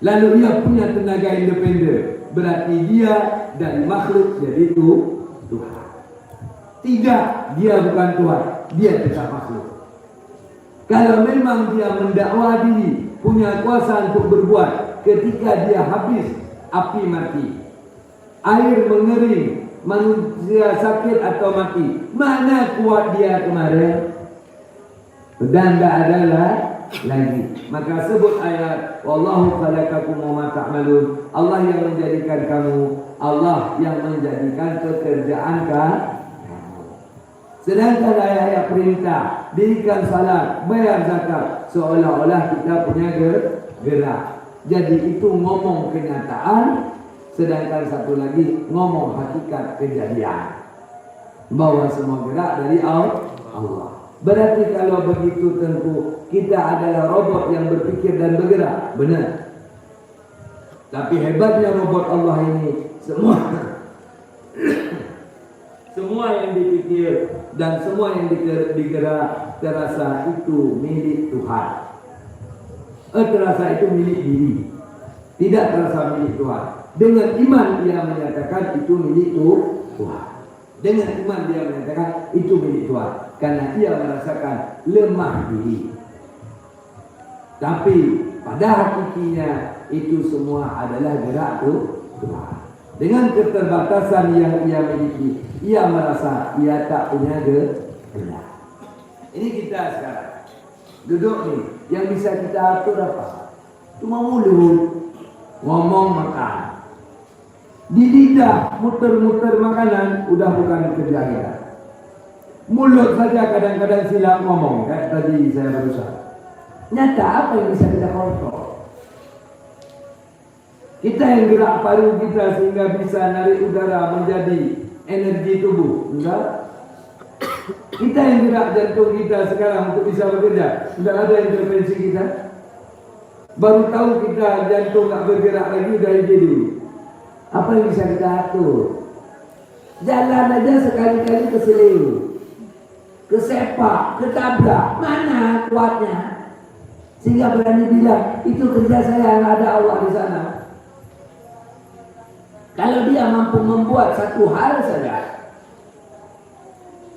Lalu dia punya tenaga independen. Berarti dia dari makhluk jadi Tuhan. Tidak, dia bukan Tuhan. Dia tetap makhluk. Kalau memang dia mendakwa diri, punya kuasa untuk berbuat, ketika dia habis api mati. Air mengering, manusia sakit atau mati. Mana kuat dia kemarin? Dan tak ada lagi. Maka sebut ayat wallahu khalaqakum wa ma ta'malun. Allah yang menjadikan kamu, Allah yang menjadikan pekerjaan kamu. Sedangkan ayat-ayat perintah, dirikan salat, bayar zakat, seolah-olah kita punya gerak. Jadi itu ngomong kenyataan, sedangkan satu lagi ngomong hakikat kejadian. Bahwa semua gerak dari Allah. Berarti kalau begitu tentu kita adalah robot yang berpikir dan bergerak. Benar. Tapi hebatnya robot Allah ini, semua yang dipikir dan semua yang digerak terasa itu milik Tuhan. Terasa itu milik diri. Tidak terasa milik Tuhan. Dengan iman dia menyatakan itu milik Tuhan. Dengan iman dia menyatakan itu milik Tuhan. Karena dia merasakan lemah diri. Tapi pada hakikinya itu semua adalah gerak Tuhan. Dengan keterbatasan yang ia miliki, ia merasa ia tak punya gerak. Ini kita sekarang duduk nih, yang bisa kita atur apa? Cuma mulut, ngomong, makan. Di lidah muter-muter makanan udah bukan kerja kita. Mulut saja kadang-kadang silap ngomong, kayak tadi saya berusaha. Nyata apa yang bisa kita kontrol? Kita yang gerak paru kita sehingga bisa narik udara menjadi energi tubuh. Enggak? Kita yang gerak jantung kita sekarang untuk bisa bekerja. Tidak ada intervensi kita. Baru tahu kita jantung tak bergerak lagi dari dulu. Apa yang bisa kita atur? Jalan aja sekali-kali keseleo, kesepak, ketabrak. Mana kuatnya? Sehingga berani bilang itu kerja saya, ada Allah di sana. Kalau dia mampu membuat satu hal saja,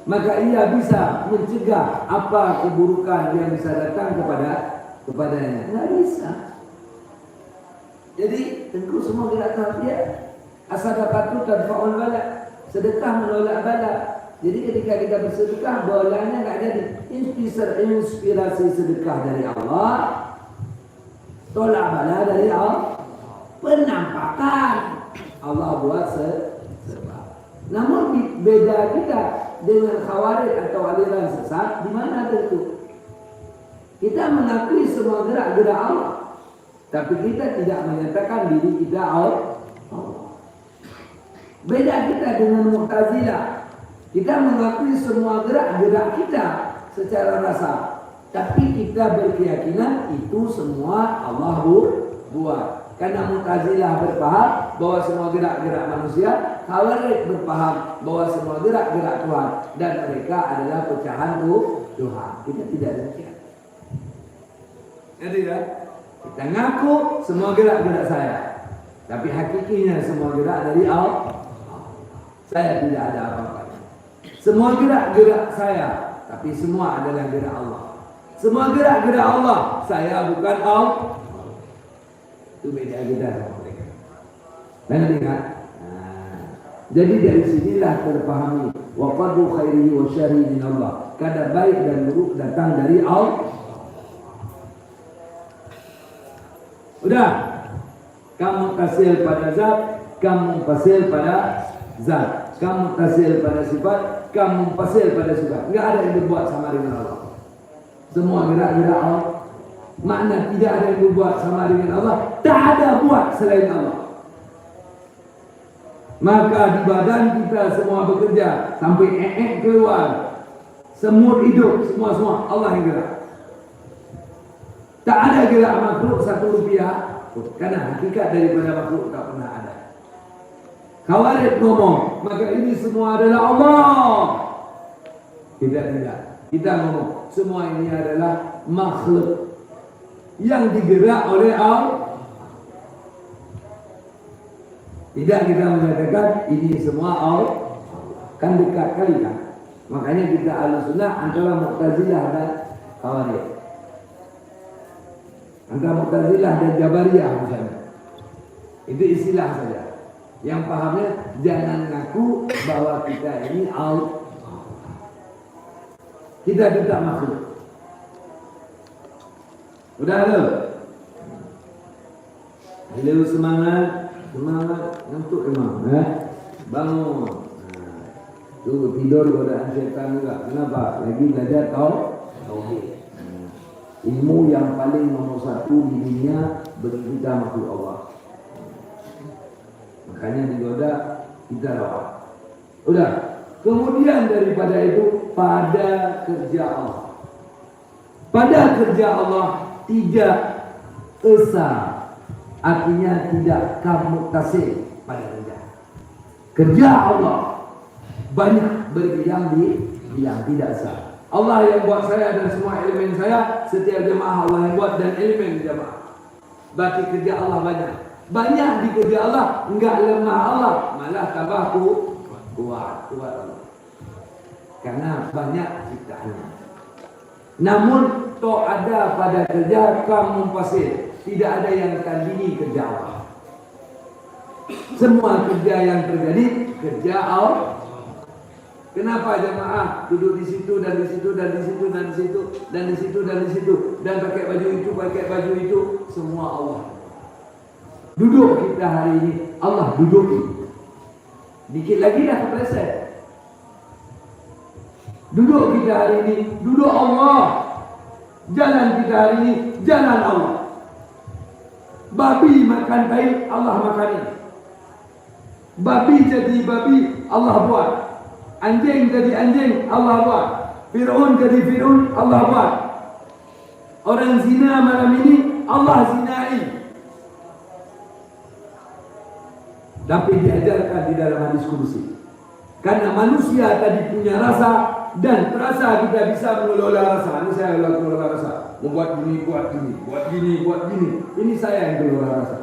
maka ia bisa mencegah apa keburukan yang bisa datang kepadanya. Tidak bisa. Jadi tentu semua gerak dia. As-sadaqatu tadfa'ul bala. Sedekah menolak bala. Jadi ketika kita bersedekah, bolanya tidak jadi. Inspirasi sedekah dari Allah, tolak bala dari Allah. Penampakan Allah buat sebab. Namun beda kita dengan khawarij atau aliran sesat, di mana tentu kita mengakui semua gerak-gerak Allah, tapi kita tidak menyatakan diri kita Allah. Beda kita dengan Mu'tazilah. Kita mengakui semua gerak-gerak kita secara rasa, tapi kita berkeyakinan itu semua Allah buat. Karena Mu'tazilah berpaham bahwa semua gerak-gerak manusia, Khawarij berpaham bahwa semua gerak-gerak Tuhan, dan mereka adalah pecahan Tuhan. Kita tidak demikian. Jadi kan? Kita ngaku semua gerak-gerak saya, tapi hakikinya semua gerak dari Allah. Saya tidak ada apa-apa. Semua gerak-gerak saya, tapi semua adalah gerak Allah. Semua gerak-gerak Allah, saya bukan Allah. Itu beda kita sama mereka. Dan ingat, jadi dari sinilah terpahami wa qadru khairihi wa syarrihi min Allah. Kadar baik dan buruk datang dari Allah. Udah, kamu tasil pada zat, kamu tasil pada zat, kamu tasil pada sifat, kamu tasil pada sifat. Enggak ada yang berbuat sama dengan Allah. Semua gerak-gerak Allah. Makna tidak ada yang berbuat sama dengan Allah, tak ada buat selain Allah. Maka di badan kita semua bekerja sampai keluar, semut hidup, semua Allah yang gerak. Tak ada gerak makhluk Rp1, karena hakikat daripada makhluk tak pernah ada. Khawarij ngomong, maka ini semua adalah Allah. Tidak. Kita ngomong, semua ini adalah makhluk yang digerak oleh Allah. Tidak kita menyatakan ini semua Allah. Kan dekat kali kan. Makanya kita Ahlussunnah antara Mu'tazilah dan Khawarij, antara Mu'tazilah dan Jabariyah misalnya. Itu istilah saja. Yang pahamnya jangan ngaku bahwa kita ini out. Kita tidak makhluk. Udah lo? Halo, semangat, ngantuk emang, bangun. Tuh tidur godaan setan juga. Kenapa? Lagi belajar tauhid. Ilmu yang paling nomor satu di dunia bagi kita makhluk Allah. Makanya digoda kita rawat. Udah. Kemudian daripada itu pada kerja Allah. Pada kerja Allah tidak esa, artinya tidak kamu kasih pada kerja. Kerja Allah banyak berbilang di bilang tidak sah. Allah yang buat saya dan semua elemen saya, setiap jemaah Allah yang buat dan elemen jemaah. Berarti kerja Allah banyak. Banyak di kerja Allah, enggak lemah Allah, malah tambah kuat Allah. Karena banyak ciptaannya. Namun toh ada pada kerja kamu pasir, tidak ada yang tandingi kerja Allah. Semua kerja yang terjadi kerja Allah. Kenapa jemaah duduk di situ dan di situ dan di situ dan di situ dan di situ dan di situ dan pakai baju itu semua Allah. Duduk kita hari ini Allah duduki. Dikit lagi dah selesai. Duduk kita hari ini duduk Allah. Jalan kita hari ini jalan Allah. Babi makan tai Allah makan ini. Babi jadi babi Allah buat. Anjing jadi anjing Allah buat. Fir'aun jadi Fir'aun Allah buat. Orang zina malam ini Allah zinai. Tapi diajarkan di dalam hadis kursi. Karena manusia tadi punya rasa dan terasa kita bisa mengelola rasa. Ini saya mengelola rasa. Membuat gini, buat gini, buat gini, buat gini. Ini saya yang mengelola rasa.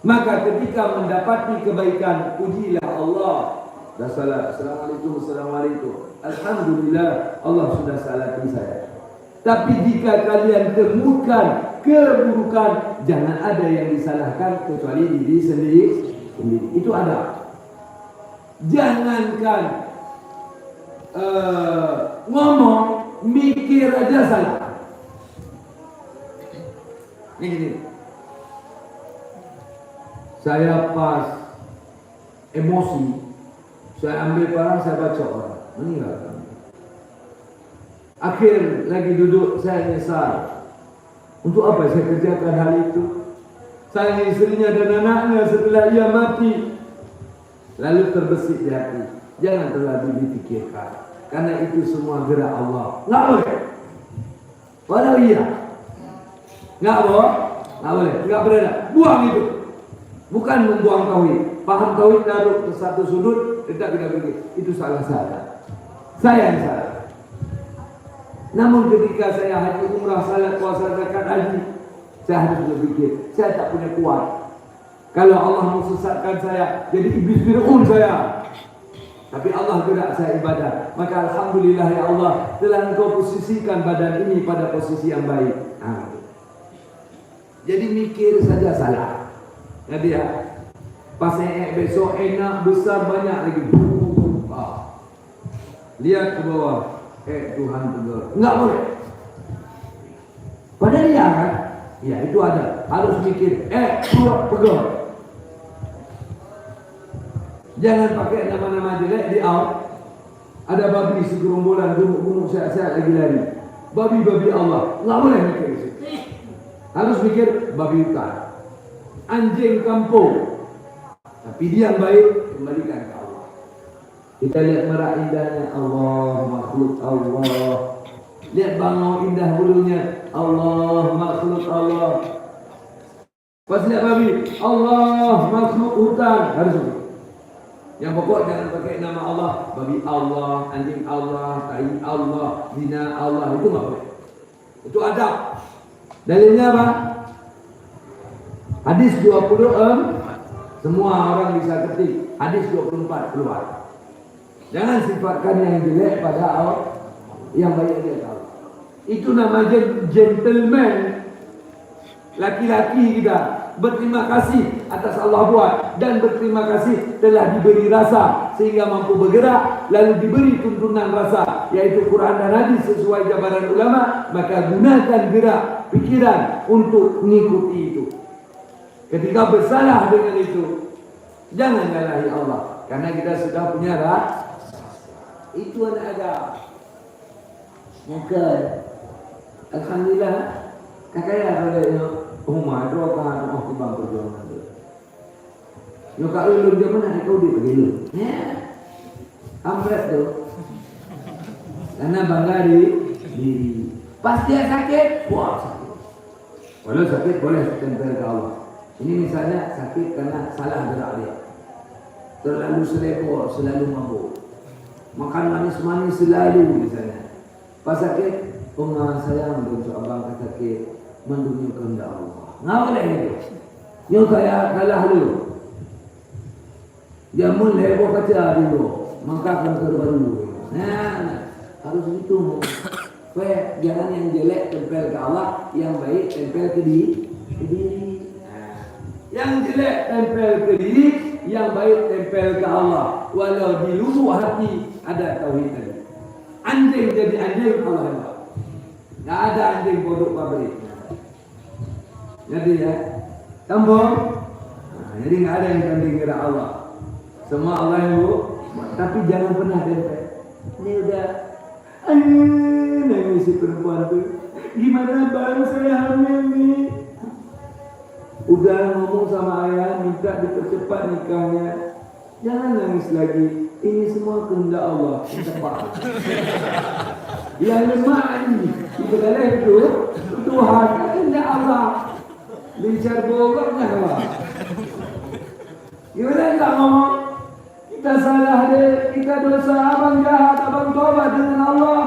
Maka ketika mendapati kebaikan, pujilah Allah. Dah salat. Assalamualaikum. Alhamdulillah Allah sudah salati saya. Tapi jika kalian temukan keburukan, jangan ada yang disalahkan kecuali diri sendiri. Itu ada. Jangankan ngomong, mikir aja salah. Ini gini. Saya pas emosi, saya ambil barang, saya baca orang meninggal. Akhir lagi duduk, saya nyesal. Untuk apa saya kerjakan hal itu? Saya istrinya dan anaknya setelah ia mati. Lalu terbesit di hati. Jangan terlalu dipikirkan. Karena itu semua gerak Allah. Nggak boleh. Walau iya. Nggak boleh. Nggak boleh. Nggak beredar. Buang itu. Bukan membuang tauhid. Paham tauhid taruh ke satu sudut. Tidak begitu. Itu salah saya. Saya yang salah. Namun ketika saya haji umrah, salat, puasa, zakat, haji, saya harus berpikir, saya tak punya kuat. Kalau Allah mau sesatkan saya, jadi iblis Fir'aun saya. Tapi Allah gerak saya ibadah. Maka alhamdulillah ya Allah, telah Engkau posisikan badan ini pada posisi yang baik. Jadi mikir saja salah. Jadi ya, pas besok enak, besar, banyak lagi. Lihat ke bawah. Tuhan tegur. Enggak boleh. Padahal ya kan? Ya itu ada. Harus mikir. Keluar pegang. Jangan pakai nama-nama jelek di out. Ada babi segerombolan gunung sehat-sehat lagi lari. Babi-babi Allah. Enggak boleh mikir itu. Harus mikir babi hutan. Anjing kampung. Tapi dia yang baik, kembalikan ke Allah. Kita lihat merak indahnya Allah, makhluk Allah. Lihat bangau indah bulunya Allah, makhluk Allah. Pas lihat babi, Allah, makhluk hutan. Harus itu. Yang pokok jangan pakai nama Allah. Babi Allah, anjing Allah, tai Allah, zina Allah. Itu nggak boleh. Itu adab. Dalilnya apa? Hadis 20 semua orang bisa ketik. Hadis 24 keluar. Jangan sifatkan yang jelek pada Allah, yang baik dia tahu. Itu namanya gentleman. Laki-laki kita berterima kasih atas Allah buat, dan berterima kasih telah diberi rasa sehingga mampu bergerak, lalu diberi tuntunan rasa yaitu Quran dan hadis sesuai jabaran ulama, maka gunakan gerak pikiran untuk mengikuti itu. Ketika bersalah dengan itu, jangan nyalahi Allah, karena kita sudah punya rasa. Itu anak agama. Maka alhamdulillah kakaya ada rumah doakan oh kubang perjuangan tu. Yo kak ulun dia mana kau di begini. Ya. Amret tu. Karena bangga diri. Pas dia sakit, wah sakit. Walau sakit boleh tempel ke Allah. Ini misalnya sakit karena salah gerak dia. Terlalu selekor, selalu mabuk. Makan manis-manis selalu misalnya. Pas sakit, sayang untuk abang sakit, mendunia kehendak Allah. Ngapa boleh itu? Yang kaya kalah dulu. Dia mulai bawa kaca dulu, maka akan terbaru. Nah, harus itu. Supaya jangan yang jelek tempel ke Allah, yang baik tempel ke diri. Yang jelek tempel ke diri, yang baik tempel ke Allah. Walau di lubuk hati ada tauhid tadi. Anjing jadi anjing Allah hebat. Tak ada anjing bodoh pabrik. Jadi ya, tambah. Jadi nggak ada yang tanding kira Allah. Semua Allah yang tapi jangan pernah tempel. Ini udah, nangis si perempuan tu. Gimana bang saya hamil nih? Udah ngomong sama ayah minta dipercepat nikahnya. Jangan nangis lagi. Ini semua kehendak Allah. Cepat. Yang lemah ini ibadah itu Tuhan kehendak Allah. Bicara bogornya Allah. Gimana enggak ngomong? Kita salah deh, kita dosa, abang jahat, abang tobat dengan Allah.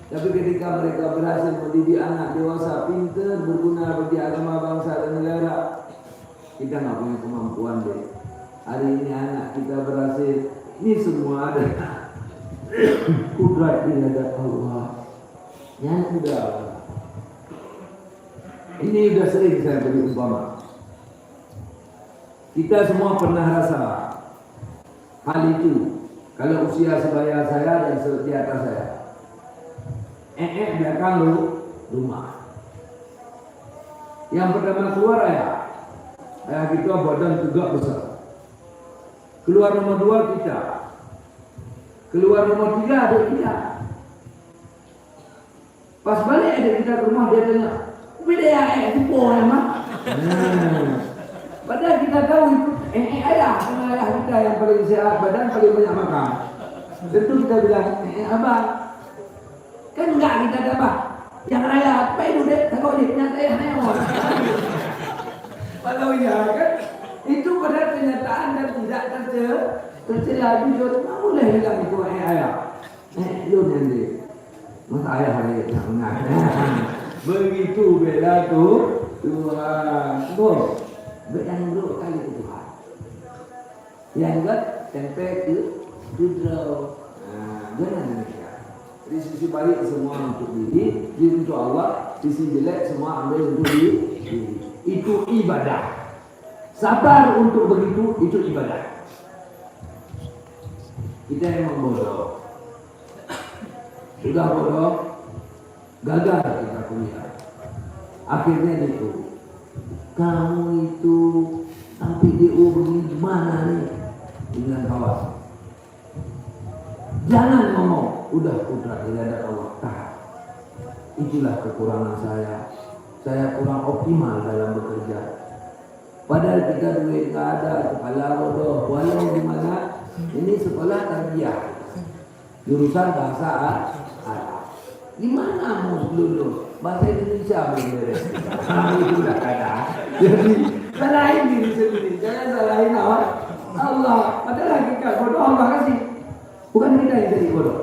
Tapi ketika mereka berhasil mendidik anak dewasa pintar, berguna bagi agama, bangsa dan negara, kita nggak punya kemampuan deh. Hari ini anak kita berhasil, ini semua ada kudrat di hadapan Allah. Yang sudah, ini sudah sering saya beri umpama. Kita semua pernah rasa hal itu. Kalau usia sebaya saya dan di atas saya, belakang rumah. Yang pertama keluar ayah kita badan tegak besar. Keluar nomor 2 kita. Keluar nomor 3 adik kita. Pas balik adik kita ke rumah dia tanya, beda ya itu boleh mah. Padahal kita tahu itu ayah, karena ayah kita yang paling sehat badan, paling banyak makan. Tentu kita bilang abang. Kan enggak kita ada apa? Yang raya apa itu deh? Takut dia nyata ayah orang. Kalau ya kan itu pada kenyataan dan tidak tercela jujur. Tak boleh bilang itu ayah. Lu nanti masa ayah hari nak menang. Begitu bela tu Tuhan. Yang buruk kali itu Tuhan. Yang enggak tempel ke judro. Jangan demikian. Di sisi baik semua untuk diri, untuk Allah. Sisi jelek semua ambil untuk diri. Itu ibadah. Sabar untuk begitu, itu ibadah. Kita memang bodoh. Sudah bodoh, gagal kita kuliah. Akhirnya itu, kamu itu sampai DO begini gimana nih dengan kawan? Jangan ngomong, udah tidak ada Allah. Itulah kekurangan saya. Saya kurang optimal dalam bekerja. Padahal kita duit tak ada, kepala bodoh, walau di mana ini sekolah tarbiyah, jurusan bahasa Arab. Di mana mau lulus? Bahasa Indonesia beres. Itulah kadang. Jadi salahin diri sendiri, jangan salahin Allah. Padahal hakikat bodoh Allah kasih, bukan kita yang jadi bodoh.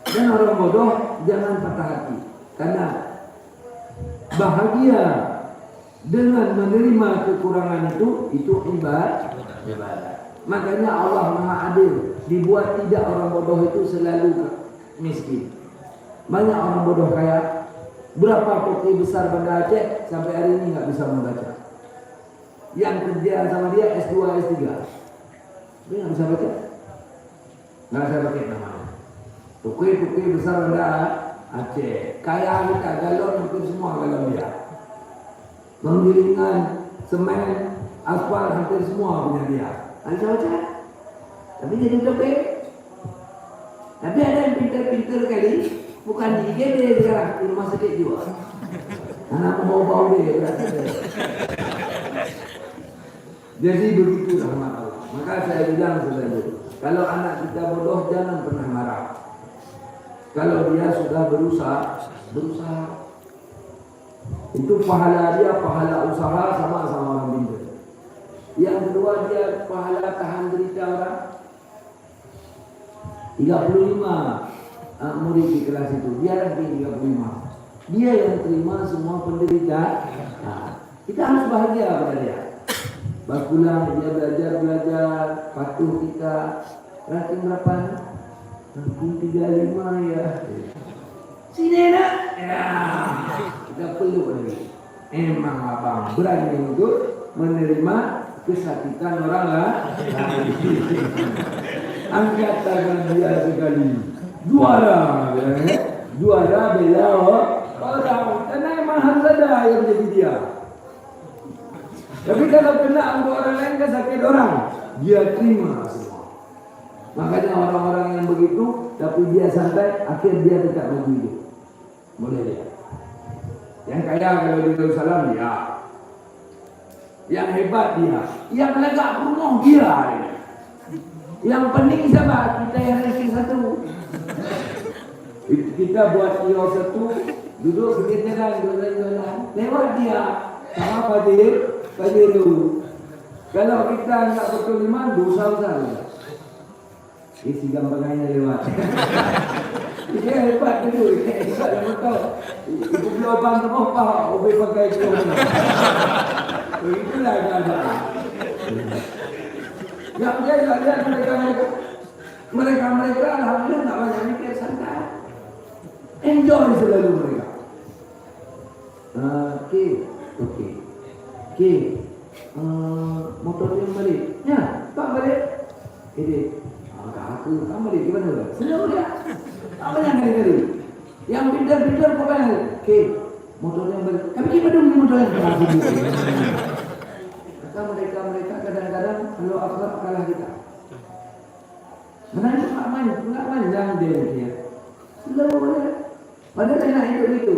Dan orang bodoh jangan patah hati, karena bahagia dengan menerima kekurangan itu ibadah. Makanya Allah Maha Adil, dibuat tidak orang bodoh itu selalu miskin. Banyak orang bodoh kaya, Berapa pokok besar Banda Aceh sampai hari ini nggak bisa membaca. Yang kerja sama dia S2, S3, dia nggak bisa baca. Nggak saya pakai namanya. Pokok besar Banda Aceh, kaya kita galon hampir semua galon dia. Penggilingan semen, aspal hampir semua punya dia. Nggak bisa baca. Tapi jadi topik. Tapi ada yang pintar-pintar kali. Bukan di IGD sekarang, di rumah sakit juga. Anak mau bau dia berarti. Jadi begitu rahmat Allah. Maka saya bilang saudara, kalau anak kita bodoh jangan pernah marah. Kalau dia sudah berusaha. Itu pahala dia, pahala usaha sama orang pintar. Yang kedua dia pahala tahan derita orang. 35 murid di kelas itu, dia ranking 35. Dia yang terima semua penderita. Kita harus bahagia pada dia. Pas pulang dia belajar, patuh kita. Ranking berapa? Ranking 35 ya. Sini nak. Ya, kita peluk lagi. Emang abang berani untuk menerima kesakitan orang lain. Angkat tangan dia sekali. Juara bela orang. Karena emang harus ada yang jadi dia. Tapi kalau kena untuk orang lain kan sakit orang, dia terima semua. Makanya orang-orang yang begitu, tapi dia santai, akhir dia tetap maju hidup. Boleh dia. Yang kaya kalau di Darussalam dia, yang hebat dia, yang lega penuh dia. Yang penting siapa? Kita yang ranking 1. Kita buat kios 1, duduk sekitar jalan, lewat dia. Sama Fadil dulu. Kalau kita enggak betul iman, dosa besar. Isi gambarannya lewat. Dia hebat dulu. Hebat yang betul. Ibu gelombang apa? Obe pakai itu. Itulah keadaan. Yang dia lihat mereka alhamdulillah tak banyak mikir, santai, enjoy selalu mereka. Okey. Motor yang balik, ya, tak balik. Ini, aku tak balik gimana? Selalu dia, tak banyak kali. Yang pintar kau balik. Okey, motor yang balik. Kami gimana dulu motor yang balik? Mereka kadang-kadang kalau akhlak kalah kita. Menanya enggak panjang dia. Selalu padahal enak hidup itu.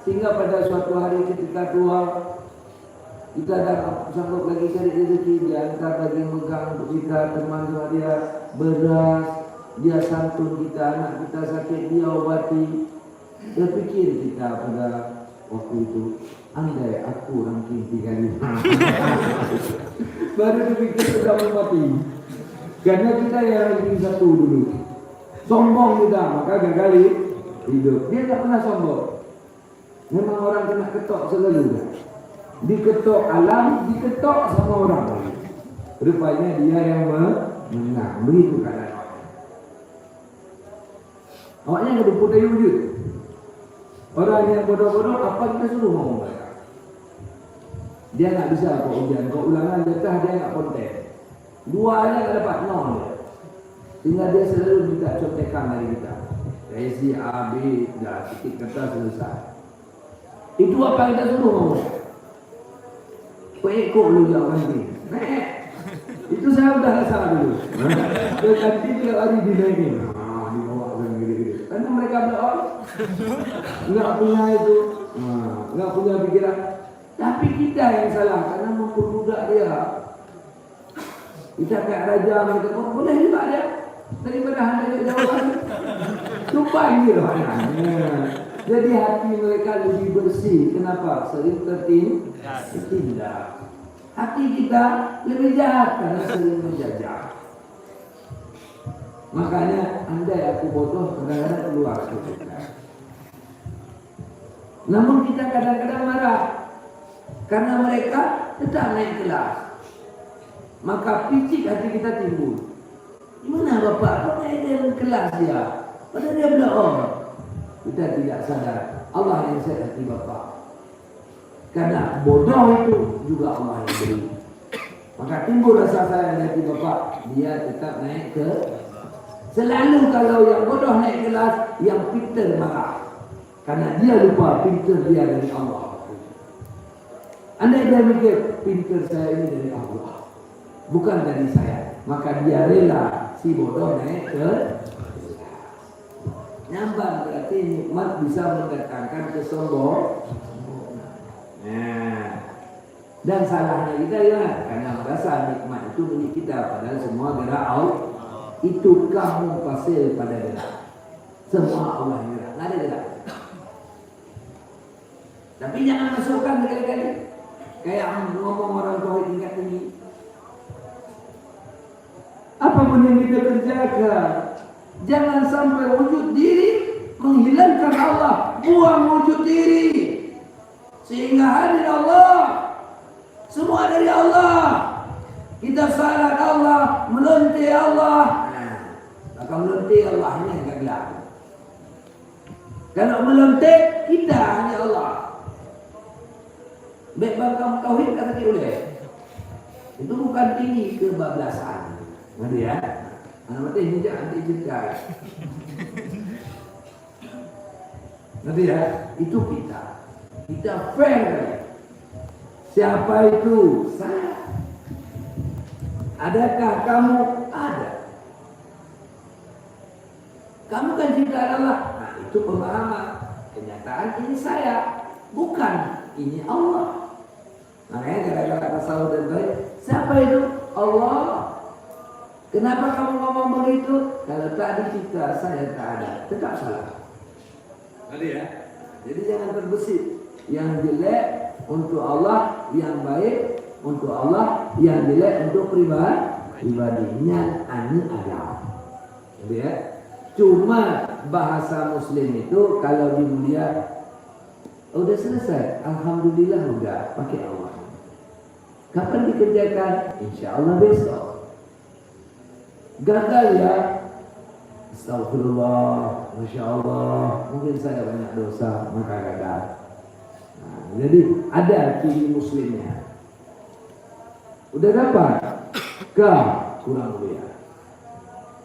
Sehingga pada suatu hari ketika tua, kita dah sanggup lagi cari rezeki, dia hantar lagi megang untuk kita, teman sama dia, beras, dia santun kita, anak kita sakit, dia obati. Terfikir kita pada waktu itu, andai aku ranking 35. Baru terfikir sudah mati. Karena kita yang ranking 1 dulu. Sombong kita, maka gagal hidup. Dia tak pernah sombong. Memang orang kena ketok selalu. Diketok alam, diketok sama orang lain. Rupanya dia yang menang. Begitu keadaan. Awaknya ada budaya wujud. Orang yang bodoh-bodoh, apa kita suruh ngomong mereka? Dia tak bisa kau ujian. Kau ulangan jatah, dia tak konten. 2 aja tak dapat 0. Sehingga dia selalu minta contekan dari kita. Resi A, B, dah titik kata selesai. Itu apa kita suruh ngomong? Kau lu jawab nanti. Itu saya sudah rasa dulu. Nanti tiap hari dinaikin. Dibawa dengan gede-gede. Karena mereka bilang, enggak punya itu, enggak punya pikiran. Tapi kita yang salah karena memperbudak dia. Kita kayak raja, mereka boleh juga dia. Daripada hanya jawaban. Lupa ini loh. Jadi hati mereka lebih bersih. Kenapa? Sering tertindak. Hati kita lebih jahat karena sering menjajah. Makanya andai aku bodoh, kadang-kadang keluar. Namun kita kadang-kadang marah karena mereka tetap naik kelas. Maka picik hati kita timbul. Gimana bapak? Kau naik dalam kelas dia? Padahal dia belum. kita tidak sadar Allah yang set hati bapa. Karena bodoh itu juga Allah yang beri. Maka timbul rasa sayang hati bapa, dia tetap naik ke. Selalu kalau yang bodoh naik kelas, yang pintar marah. Karena dia lupa pintar dia dari Allah. Andai dia mikir pintar saya ini dari Allah, bukan dari saya, maka dia rela si bodoh naik ke nyambang. Berarti nikmat bisa mendatangkan kesombongan. Nah, dan salahnya kita ya, karena merasa nikmat itu milik kita, padahal semua gerak Allah. Itu kamu pasir pada gerak. Semua Allah yang gerak, nggak ada gerak. Tapi jangan masukkan sekali-kali. Kayak ngomong orang tauhid tingkat tinggi. Apapun yang kita kerjakan, jangan sampai wujud diri menghilangkan Allah. Buang wujud diri, sehingga hadir Allah. Semua dari Allah. Kita salat Allah, melonti Allah. Maka melonti Allah ini yang gelap. Kalau melonti kita hanya Allah. Baik bangkang tauhid kata dia boleh. Itu bukan tinggi kebablasan. Ngerti ya? Anak mati hijau anti jengkar. Ngerti ya? Itu kita. Kita fair. Siapa itu? Saya. Adakah kamu? Ada. Kamu kan ciptaan Allah. Nah, itu pemahaman. Kenyataan ini saya, bukan ini Allah. Makanya gara-gara tasawuf dan baik, siapa itu? Allah. Kenapa kamu ngomong begitu? Kalau tak dicipta saya tak ada, tetap salah. Tadi ya. Jadi jangan terbesit. Yang jelek untuk Allah, yang baik untuk Allah, yang jelek untuk pribadinya anu ada. Jadi ya. Cuma bahasa Muslim itu kalau di mulia udah selesai, alhamdulillah udah pakai Allah. Kapan dikerjakan? Insya Allah besok. Gagal ya, astagfirullah, masya Allah, mungkin saya banyak dosa maka gagal. Nah, jadi ada ciri Muslimnya. Udah dapat? Kurang mulia.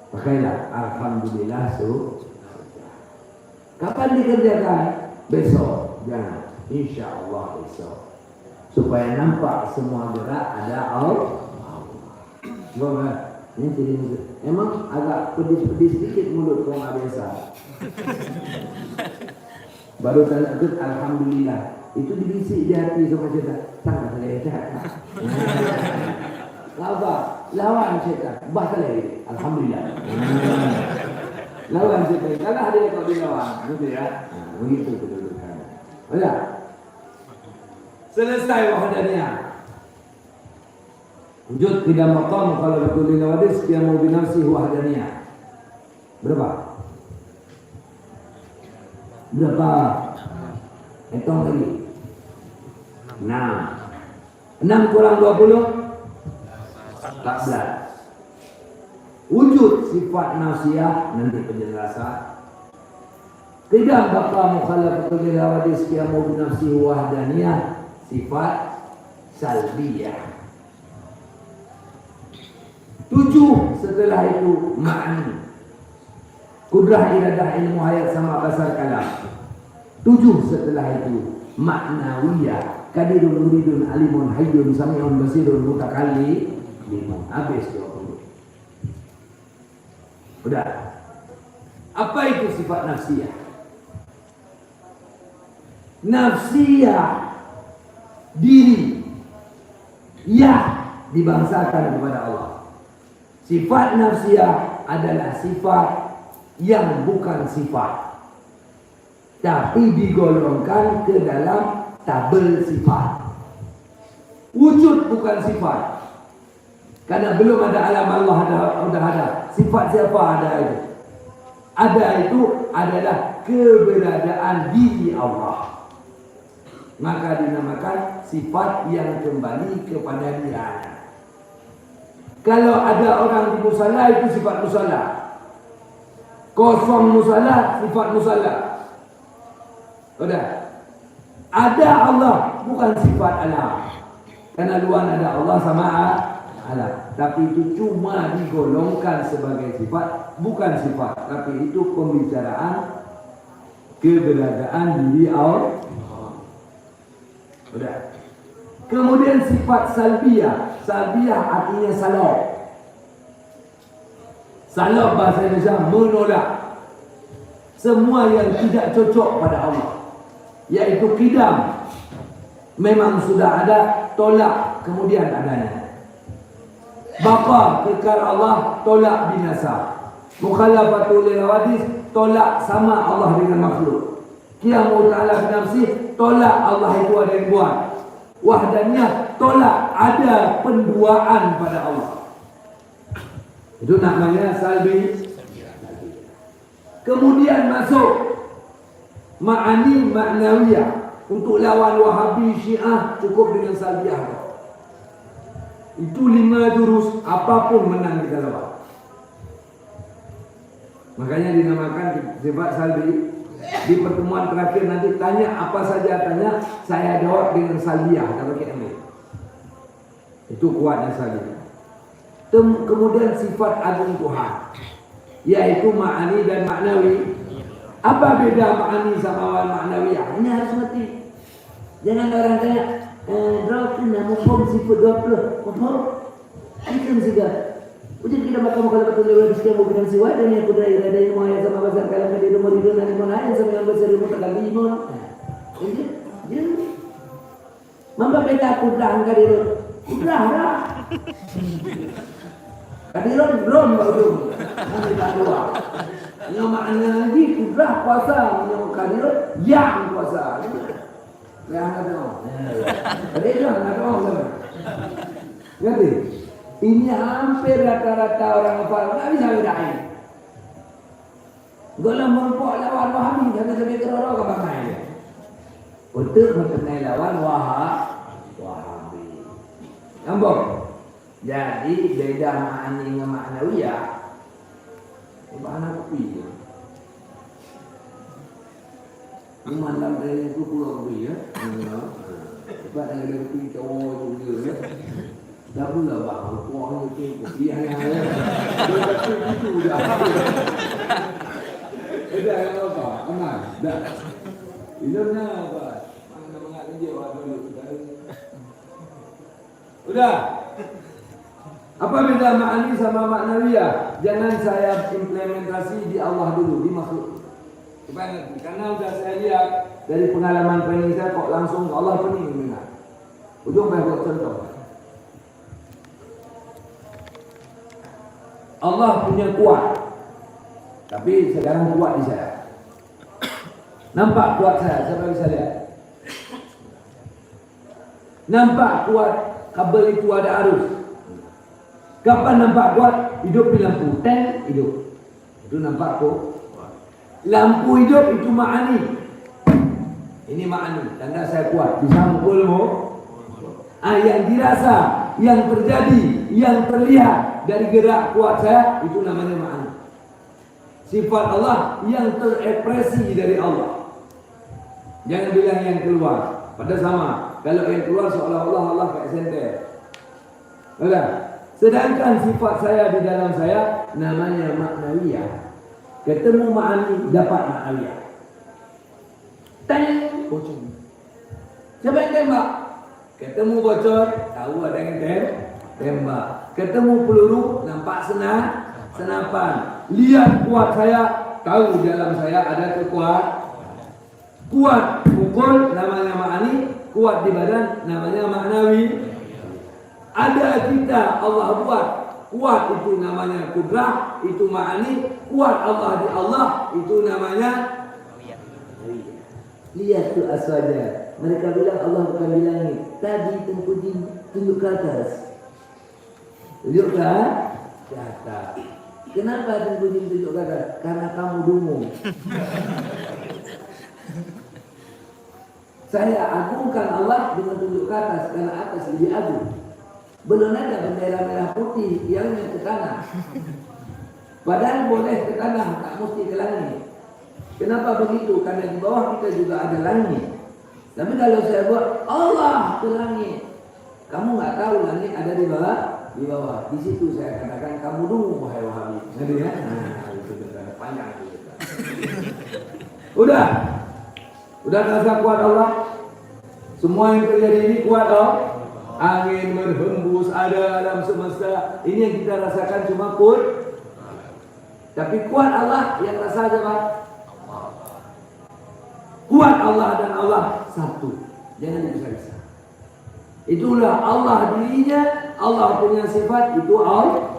Pakailah alhamdulillah Kapan dikerjakan? Besok. Jangan. Insya Allah besok. Supaya nampak semua gerak ada Allah. Ini jadi emang agak pedis-pedis sedikit mulut kau nggak biasa. Baru terlalu alhamdulillah. Itu dibisik di hati sama kita. Sangat lekat. Lawan syaitan. Batal lagi. Alhamdulillah. Lawan syaitan. Kalau ada yang kau dilawan, gitu ya. Begitu kedudukan. Sudah. Selesai wahdaniyah. Wujud tidak maqam kalau betul wadis yang mau binafsi wahdaniyah. Berapa? Hitung lagi. 6 kurang 20 14. Wujud sifat nafsiyah nanti penjelasan. Tidak bakal mukhalafatul hawadis qiyamu bi nafsi wahdaniyah, sifat salbiyah. 7 setelah itu ma'ani. Kudrah iradah ilmu hayat sama basar kalam. 7 setelah itu ma'nawiyah. Kadirun muridun alimun hayyun sami'un basirun mutakallim. Habis 20. Udah. Apa itu sifat nafsiyah? Nafsiyah diri yang dibangsakan kepada Allah. Sifat nafsiyah adalah sifat yang bukan sifat, tapi digolongkan ke dalam tabel sifat. Wujud bukan sifat. Karena belum ada alam Allah sudah ada. Sifat siapa ada itu? Ada itu adalah keberadaan diri Allah. Maka dinamakan sifat yang kembali kepada dia. Kalau ada orang di musala itu sifat musala. Kosong musala, sifat musala. Udah. Ada Allah, bukan sifat alam. Karena luar ada Allah sama alam. Tapi itu cuma digolongkan sebagai sifat, bukan sifat. Tapi itu pembicaraan keberadaan diri Allah. Udah. Kemudian sifat salbiyah. Salbiyah artinya salah. Salah bahasa Indonesia menolak semua yang tidak cocok pada Allah, yaitu qidam. Memang sudah ada, tolak kemudian adanya. Baqa, kekal Allah, tolak binasa. Mukhalafatul lil hawadis, tolak sama Allah dengan makhluk. Qiyamu ta'ala binafsi, tolak Allah itu ada yang buat. Wahdaniyah, tolak ada penduaan pada Allah. Itu namanya salbi. Kemudian masuk ma'ani ma'nawiyah. Untuk lawan Wahabi, Syiah cukup dengan salbiah. Itu 5 jurus, apapun menang kita lawan. Makanya dinamakan sifat salbi. Di pertemuan terakhir nanti tanya apa saja tanya, saya jawab dengan salbiah kalau kita ambil. Itu kuatnya salbiah. Kemudian sifat agung Tuhan, yaitu ma'ani dan maknawi. Apa beda ma'ani sama maknawiyah? Ini harus ngerti. Jangan orang tanya, berapa nama form sifat 20? Form? Ini kan juga. Ujian kita bakal betul lewat sekian bukan siwa dan yang kuda irada yang mau sama besar kalau ke di rumah itu nanti mana yang sama yang besar rumah tak limon. Jadi, mamba beta kuda angkat itu. Kuda lah. Kadiron belum baru. Nanti tak dua. Yang maknanya lagi kuda kuasa, yang kadiron yang kuasa. Yang ada. Ada yang ada. Ngerti? Ini hampir rata-rata orang hafal, tak bisa bedain. Kalau merupuk lawan Wahabi, jangan sampai keroro ke bangai. Untuk mengenai lawan Wahabi. Nampak? Jadi beda ma'ani dengan maknawiyah. Mana kopi ya? Ini malam dari itu pulau kopi ya. Sebab ada kopi cowok juga ya. Dah pula bang, kuah ni kopi yang ada. Dia kata itu dah. Dah yang apa? Aman, dah. Ilmunya apa? Mana mengaji awak dulu. Udah. Apa beda ma'ani sama maknawiyah? Jangan saya implementasi di Allah dulu, di makhluk. Supaya karena sudah saya lihat dari pengalaman training saya kok langsung ke Allah pening dengar. Ujung saya buat contoh. Allah punya kuat, tapi sekarang kuat di saya. Nampak kuat saya, siapa bisa lihat? Nampak kuat kabel itu ada arus. Kapan nampak kuat? Hidup di lampu, ten hidup. Itu nampak kuat. Lampu hidup itu ma'ani. Ini ma'ani, tanda saya kuat. Bisa mukulmu. Yang dirasa, yang terjadi, yang terlihat dari gerak kuat saya, itu namanya ma'ani. Sifat Allah yang terekspresi dari Allah. Jangan bilang yang keluar. Padahal sama. Kalau yang keluar seolah-olah Allah kayak senter. Betul? Sedangkan sifat saya di dalam saya namanya maknawiyah. Ketemu ma'ani, dapat maknawiyah. Teng, bocor. Siapa yang tembak? Ketemu bocor, tahu ada yang tembak. Ketemu peluru, nampak senapan. Lihat kuat saya, tahu dalam saya ada kekuatan. Kuat pukul namanya ma'ani, kuat di badan namanya maknawi. Ada kita Allah buat, kuat itu namanya kudrah, itu ma'ani. Kuat Allah di Allah, itu namanya lihat tu aswaja. Mereka bilang Allah bukan di langit. Tadi tengkuji tunjuk ke atas. Tunjuk ke atas. Kenapa tengkuji tunjuk ke atas? Karena kamu dungu. Saya agungkan Allah dengan tunjuk ke atas, karena atas lebih agung. Belum ada bendera merah putih yang ke tanah. Padahal boleh ke tanah, tak mesti ke langit. Kenapa begitu? Karena di bawah kita juga ada langit. Tapi kalau saya buat Allah ke langit, kamu nggak tahu langit ada di bawah. Di bawah. Di situ saya katakan kamu dulu wahai Wahabi. Ngerti ya? Nah, itu benar panjang itu. Udah terasa kuat Allah. Semua yang terjadi ini kuat Allah. Angin berhembus ada alam semesta. Ini yang kita rasakan cuma kuat. Tapi kuat Allah yang rasa siapa? Kuat Allah dan Allah satu. Jangan dipisah-pisah. Itulah Allah dirinya, Allah punya sifat itu Allah.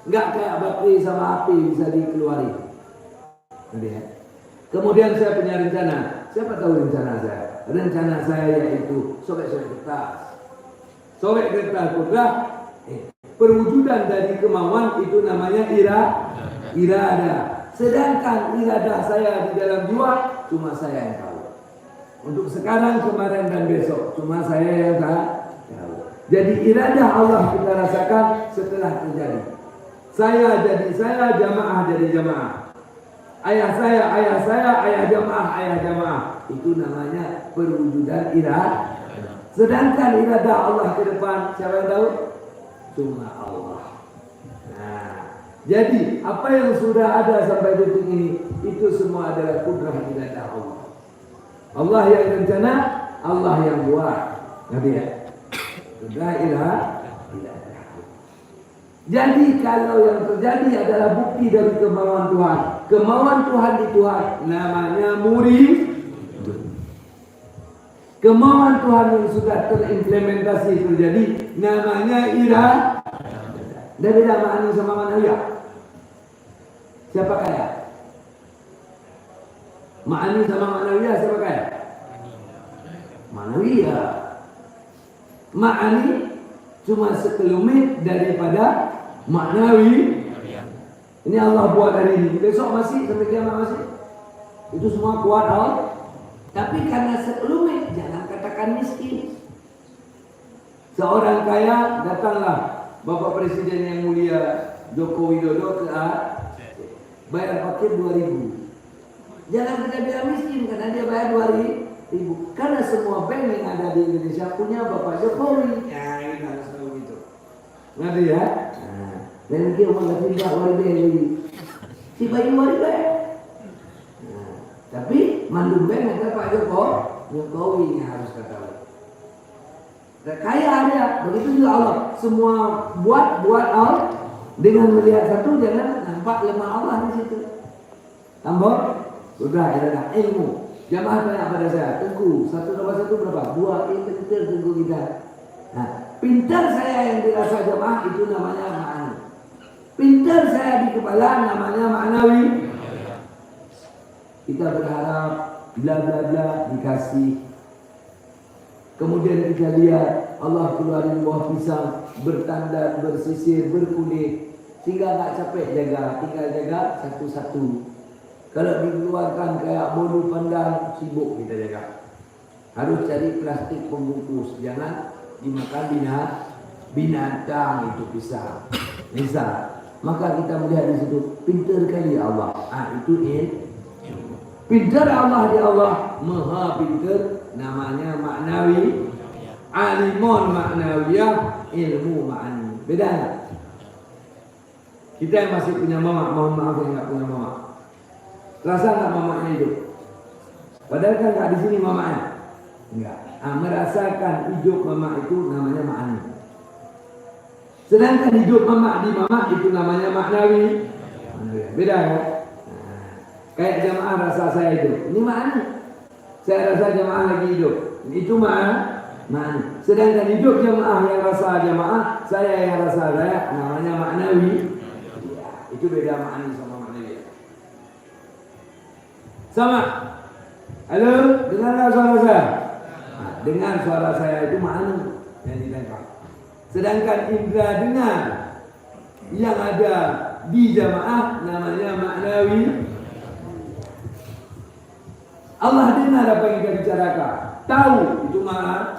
Enggak kayak bateri sama api bisa dikeluari. Ya. Kemudian saya punya rencana. Siapa tahu rencana saya? Rencana saya yaitu sobek-sobek kertas. Sobek kertas sudah perwujudan dari kemauan itu namanya irada. Sedangkan iradah saya di dalam jiwa cuma saya yang tahu. Untuk sekarang, kemarin dan besok cuma saya yang tahu. Jadi iradah Allah kita rasakan setelah terjadi. Saya jadi saya, jamaah jadi jamaah. Ayah saya, ayah jamaah. Itu namanya perwujudan iradah. Sedangkan iradah Allah ke depan siapa yang tahu? Cuma Allah. Nah, jadi apa yang sudah ada sampai detik ini itu semua adalah kudrah iradah Allah. Allah yang rencana, Allah yang buat. Ngerti ya? Kudrah iradah. Jadi kalau yang terjadi adalah bukti dari kemauan Tuhan. Kemauan Tuhan di Tuhan namanya murid. Kemauan Tuhan yang sudah terimplementasi terjadi namanya iradah. Dan beda makna sama manawiyah. Siapa kaya? Ma'ani sama manawiyah siapa kaya? Manawiyah. Ma'ani cuma sekelumit daripada maknawi. Ini Allah buat hari ini. Besok masih sampai kiamat masih. Itu semua kuat Allah. Tapi karena sekelumit jangan katakan miskin. Seorang kaya datanglah Bapak Presiden yang mulia Joko Widodo ke bayar parkir 2.000. Jangan kita bilang miskin karena dia bayar 2.000. Karena semua bank yang ada di Indonesia punya Bapak Jokowi. Ya ini harus tahu gitu. Ngerti ya? Nah, dan dia mengerti Pak Wali lagi. Si bayi Wali bayar. Nah, tapi mandum bank ada Pak Jokowi yang harus ketahui. Kaya ada, begitu juga Allah. Semua buat Allah dengan melihat satu jangan nampak lemah Allah di situ. Tambah, sudah adalah ilmu. Jamaah tanya pada saya, Tengku, 1 tambah 1 berapa? 2, pintar Tengku kita. Nah, pintar saya yang dirasa jamaah itu namanya ma'ani. Pintar saya di kepala namanya ma'nawi. Kita berharap bla bla bla dikasih. Kemudian kita lihat Allah keluarin buah pisang, bertanda, bersisir, berkulit, sehingga nggak capek jaga, tinggal jaga satu-satu. Kalau dikeluarkan kayak bolu pandang, sibuk kita jaga. Harus cari plastik pembungkus, jangan dimakan binatang itu pisang. Misal, maka kita melihat di situ pintar kali Allah. Itu pintar Allah di Allah, maha pintar. Namanya maknawi, alimun maknawiyah, ilmu ma'ani. Beda nggak? Kita yang masih punya mama, mohon maaf yang nggak punya mama. Rasa nggak mamanya hidup? Padahal kan nggak di sini mamanya. Enggak. Merasakan hidup mama itu namanya ma'ani. Sedangkan hidup mama di mama itu namanya maknawi. Beda ya? Nah, kayak jamaah rasa saya hidup. Ini ma'ani. Saya rasa jamaah lagi hidup. Itu ma'ani. Sedangkan hidup jamaah yang rasa jamaah, saya yang rasa saya, namanya maknawi. Ya, itu beda ma'ani sama maknawi. Sama. Halo, dengar suara saya? Nah, dengar suara saya itu ma'ani yang ditangkap. Sedangkan indera dengar yang ada di jamaah namanya maknawi. Allah dengar apa yang kita bicarakan, tahu itu mana.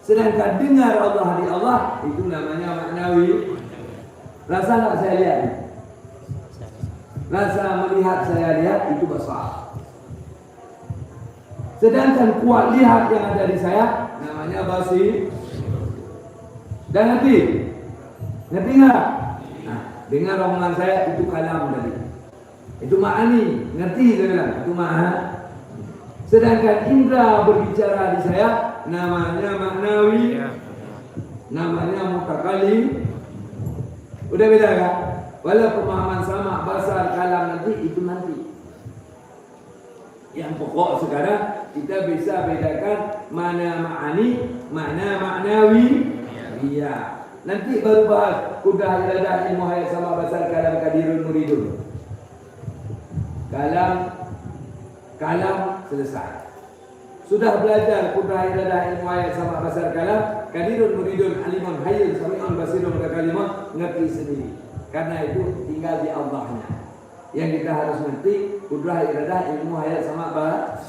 Sedangkan dengar Allah di Allah itu namanya maknawi. Rasa nggak saya lihat? Rasa melihat saya lihat itu basar. Sedangkan kuat lihat yang ada di saya namanya basir. Dan ngerti? Ngerti nggak? Nah, dengar omongan saya itu kalam tadi. Itu ma'ani, ngerti saya bilang? Itu ma'ani. Sedangkan indra berbicara di saya namanya maknawi, namanya mutakalim. Udah beda kan? Walau pemahaman sama basar kalam nanti itu nanti. Yang pokok sekarang kita bisa bedakan mana ma'ani, mana maknawi. Iya. Nanti baru bahas kudah iradah ilmu hayat sama basar kalam kadirun muridun. Kalam selesai. Sudah belajar kudah iradah ilmu hayat sama basar kalam kadirun muridun alimun hayyun sami'un basirun kakalimah, ngerti sendiri. Karena itu tinggal di Allahnya. Yang kita harus ngerti kudrah iradah ilmu hayat sama basar.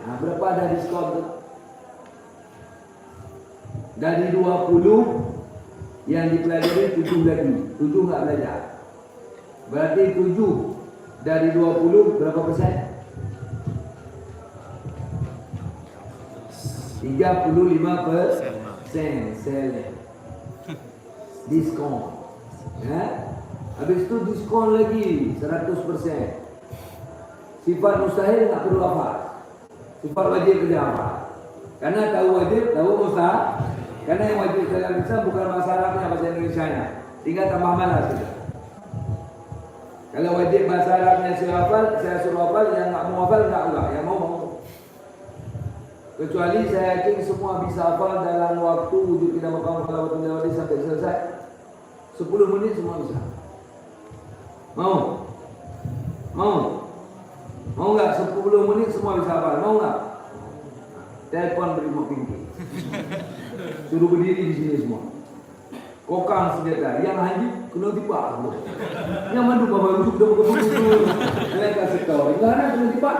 Nah, berapa ada diskon tu? Dari 20 yang dipelajari 7 lagi. 7 enggak belajar. Berarti 7 dari 20 berapa persen? 35% sel. Diskon. Ya. Habis itu diskon lagi 100%. Sifat mustahil tak perlu hafal. Sifat wajib kerja hafal. Karena tahu wajib, tahu mustahil. Karena yang wajib dalam Islam bukan bahasa Arabnya, bahasa Indonesianya. Tinggal tambah malas saja. Kalau wajib bahasa Arabnya saya hafal, saya suruh hafal. Yang tak mau hafal, tak Allah. Yang mau. Kecuali saya yakin semua bisa hafal dalam waktu wujud kita maqam salawatun jawadi sampai selesai. 10 menit semua bisa. Mau? Mau nggak 10 menit semua bisa hafal? Mau nggak? Telepon beri mau pintu. Suruh berdiri di sini semua. Kokang senjata. Yang haji kena tipak. Yang mandu bawa duduk dah betul. Mereka sekau. Yang ada kena tipak.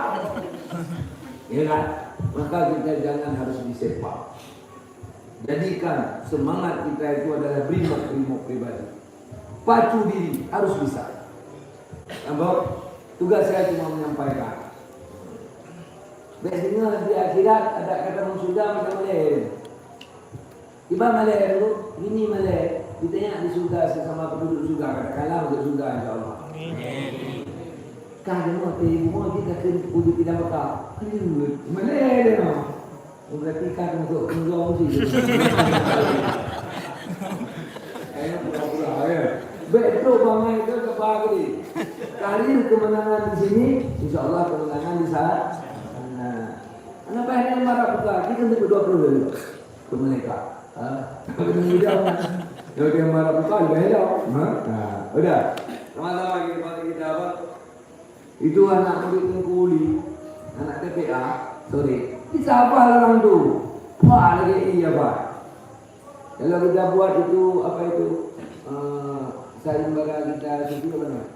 Ya kan? Maka kita jangan harus disepak. Jadikan semangat kita itu adalah brimob pribadi. Pacu diri harus bisa. Nampak? Tugas saya cuma menyampaikan. Biasanya di akhirat ada kata sudah macam lain. Tiba malai itu, ini malai. Ditanya di surga sesama penduduk surga, katakanlah untuk surga insyaAllah. Kah dia mau kita wujud tidak bakal. Malai dia no. Berarti kan untuk menjual musik. Ayo pura-pura ya. Betul bangai itu kepagi. Kali kemenangan di sini, insyaAllah kemenangan di sana. Anak baik yang marah buka, kita untuk berdoa dulu ke mereka. Kalau dia marah buka, lebih jauh. Udah. Sama-sama kita apa? Itu anak murid kuli, anak TPA, sorry. Bisa apa orang tu? Wah lagi iya pak. Kalau kita buat itu apa itu? Sayembara kita itu apa namanya?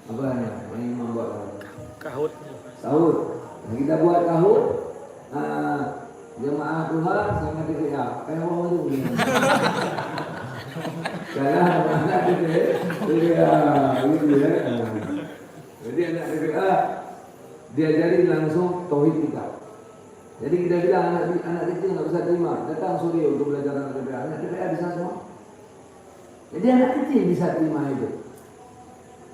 Apa namanya? Yang membuat Kahut. sahur. Nah, kita buat kahut. Jemaah Tuhan sama TPA. Kayak orang itu. Kalau anak TPA, gitu ya. Jadi anak TPA diajari langsung tauhid kita. Jadi kita bilang anak kecil nggak bisa terima. Datang sore untuk belajar anak TPA. Anak TPA bisa semua. Jadi anak kecil bisa terima itu.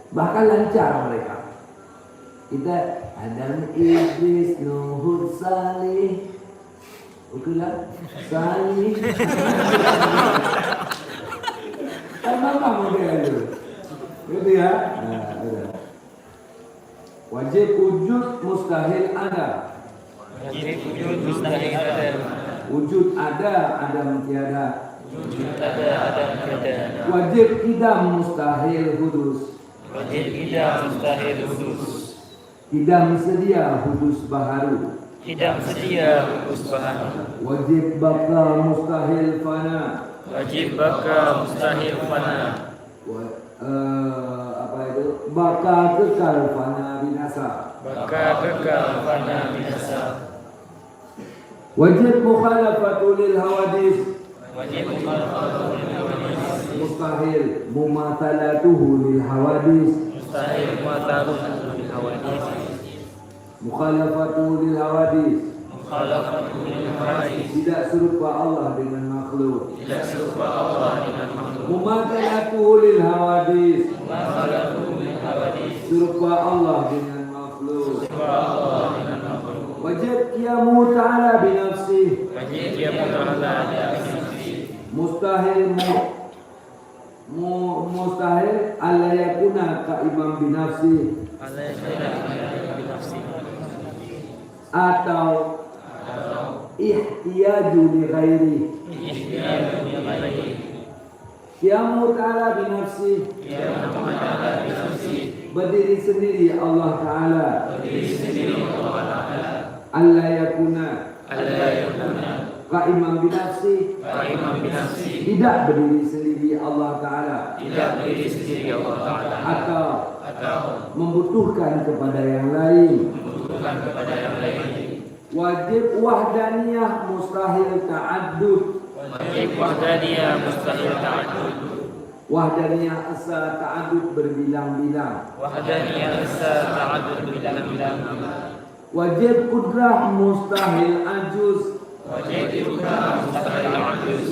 Bahkan lancar mereka. Kita Adam Idris Nuhud Salih. Okeylah Salih. Apa model itu? Gitu ya. Nah, wajib wujud mustahil ada. Wajib wujud mustahil ada. Wujud ada, adam tiada. Wujud ada tiada. Wajib idam mustahil hudus. Wajib idam mustahil hudus. Idam sedia hudus baharu. Idam sedia hudus baharu. Wajib baka mustahil fana. Wajib baka mustahil fana. Apa itu? Baka kekal fana binasa. Baka kekal fana binasa. Wajib mukhalafatul lil hawadis. Wajib mukhalafatuhu lil hawadis. Mustahil mumathalatuhu lil hawadis. Mustahil mukhalafatuhu lil hawadis. Mukhalafatuhu lil hawadis. Mukhalafatuhu lil hawadis. Tidak serupa Allah dengan makhluk. Tidak serupa Allah dengan makhluk. Mumathalatuhu lil hawadis. Mukhalafatuhu lil hawadis. Serupa Allah dengan makhluk. Serupa Allah dengan makhluk. Wajib qiyamu ta'ala binafsih. Wajib dia muta'ala di atas. Mustahil mustahil alla yakuna qa'iman binafsih. Allah yang binafsi. Atau ihtiyaju li ghairi. Ihtiyaju li ghairi. Qiyamu ta'ala binafsih. Qiyamu ta'ala binafsi. Berdiri sendiri Allah Ta'ala. Berdiri sendiri Allah Ta'ala. Alla yakuna Allah yakuna qa'iman binafsih. qa'iman binafsi. Tidak berdiri sendiri Allah Ta'ala. Tidak berdiri sendiri Allah Ta'ala. Atau membutuhkan kepada yang lain. Membutuhkan kepada yang lain. Wajib wahdaniyah mustahil ta'addud. Wajib wahdaniyah mustahil ta'addud. Wahdaniyah asa ta'addud berbilang-bilang. Wahdaniyah asa ta'addud bilang-bilang. Wajib kudrah mustahil ajuz. Wajib kudrah mustahil ajuz.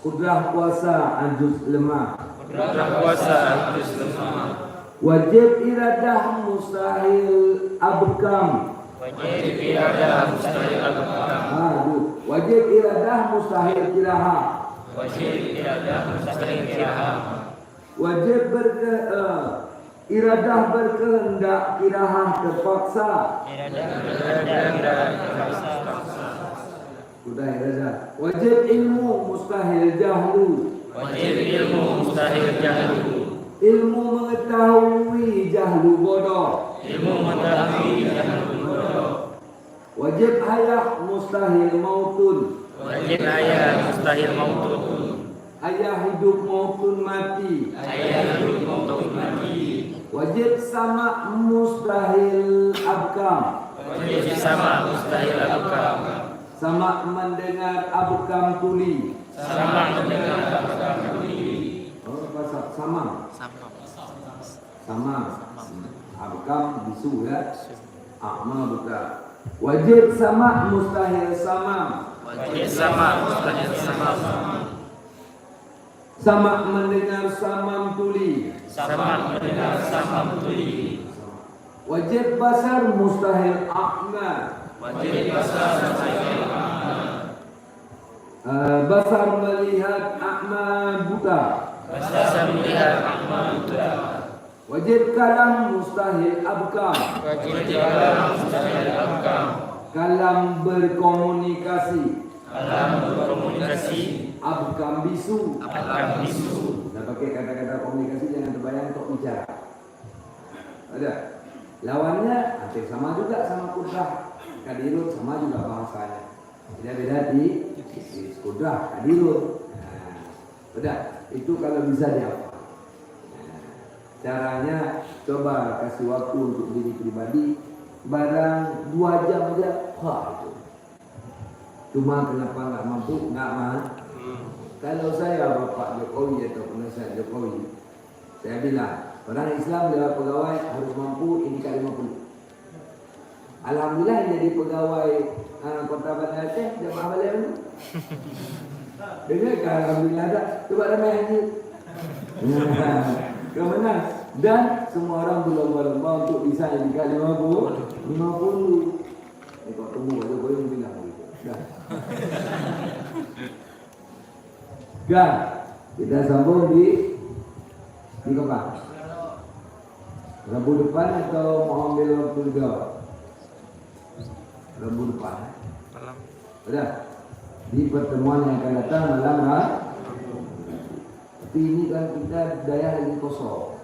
Kudrah puasa ajuz lemah. Kudrah puasa ajuz lemah. Wajib iradah mustahil abkam. Wajib iradah mustahil abkam. Wajib iradah mustahil kiraha. Wajib iradah mustahil kiraha. Wajib iradah berkehendak kiraha terpaksa. Sudah iradah. Wajib ilmu mustahil jahlu. Wajib ilmu mustahil jahlu. Ilmu mengetahui jahlu bodoh. Ilmu mengetahui jahlu bodoh. Wajib hayah mustahil mautun. Wajib ayah mustahil mautun. Ayah hidup maupun mati. Ayah hidup mautun mati. Wajib sama mustahil abkam. Wajib sama mustahil abkam. Sama mendengar abkam tuli. Sama mendengar abkam tuli. Oh, bahasa sama. Sama. Abkam bisu ya. Akma buka. Wajib sama mustahil sama. Wajib sama mustahil sama. Sama mendengar samam tuli. Sama mendengar sama tuli. Wajib basar mustahil akma. Wajib basar mustahil akma. Basar melihat akma buta. Basar melihat akma buta. Wajib kalam mustahil abkam. Wajib kalam mustahil abkam. Kalam berkomunikasi. Kalam berkomunikasi. Abkam bisu. Abkam bisu. Dah pakai kata-kata komunikasi jangan terbayang untuk bicara. Ada. Lawannya hampir sama juga sama kudrah. Kadirut sama juga bahasanya. Beda-beda di kudrah kadirut. Udah, itu kalau bisa dihafal. Caranya coba kasih waktu untuk diri pribadi barang 2 jam aja. Itu. Cuma kenapa nggak mampu? Nggak mah. Kalau saya Bapak Jokowi atau penasihat Jokowi, saya bilang orang Islam lewat pegawai harus mampu indika 50. Alhamdulillah jadi pegawai Kota Banda Aceh jamaah balik dulu. Dengar kan alhamdulillah ada. Coba ramai haji. Kemenang dan semua orang berlomba-lomba untuk bisa indika 50. Ini kok tunggu Jokowi bilang gitu. Dah. Gan, kita sambung di kapan? Rabu depan atau mau ambil waktu juga? Rabu depan. Sudah. Di pertemuan yang akan datang malam tapi ini kan kita daya lagi kosong.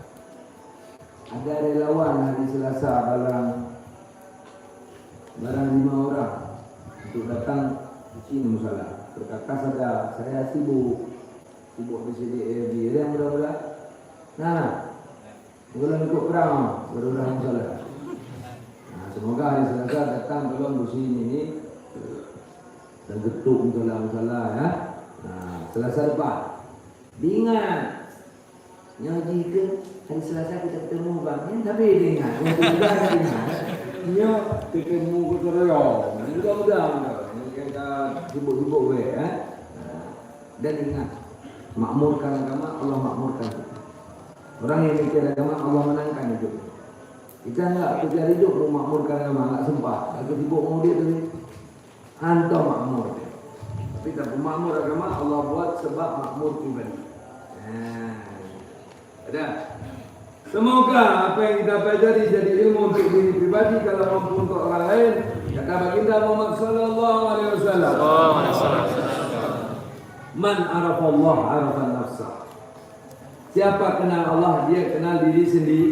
Ada relawan hari Selasa barang 5 orang untuk datang di sini musalah. Berkakas ada, saya sibuk di sini yang mudah-mudah. Nah, bukan ikut perang, mudah-mudahan musalah. Nah, semoga hari Selasa datang tolong di sini ini dan getuk musalah ya. Nah, Selasa depan. Diingat. Ngaji ke hari Selasa kita ketemu bang. Tapi diingat. Yang kedua diingat. Ya ketemu ke terus. Mudah-mudahan. Kita sibuk-sibuk dan ingat, makmurkan agama, Allah makmurkan kita. Orang yang mikir agama, Allah menangkan hidup. Kita enggak kejar hidup memakmurkan agama, enggak sempat. Aku sibuk mau dia tadi, hantar makmur. Tapi tak makmur agama, Allah buat sebab makmur pribadi. Ada. Semoga apa yang kita pelajari jadi ilmu untuk diri pribadi, kalau mampu untuk orang lain. Kata baginda Muhammad sallallahu alaihi wasallam. Man arafa Allah arafa nafsa. Siapa kenal Allah, dia kenal diri sendiri.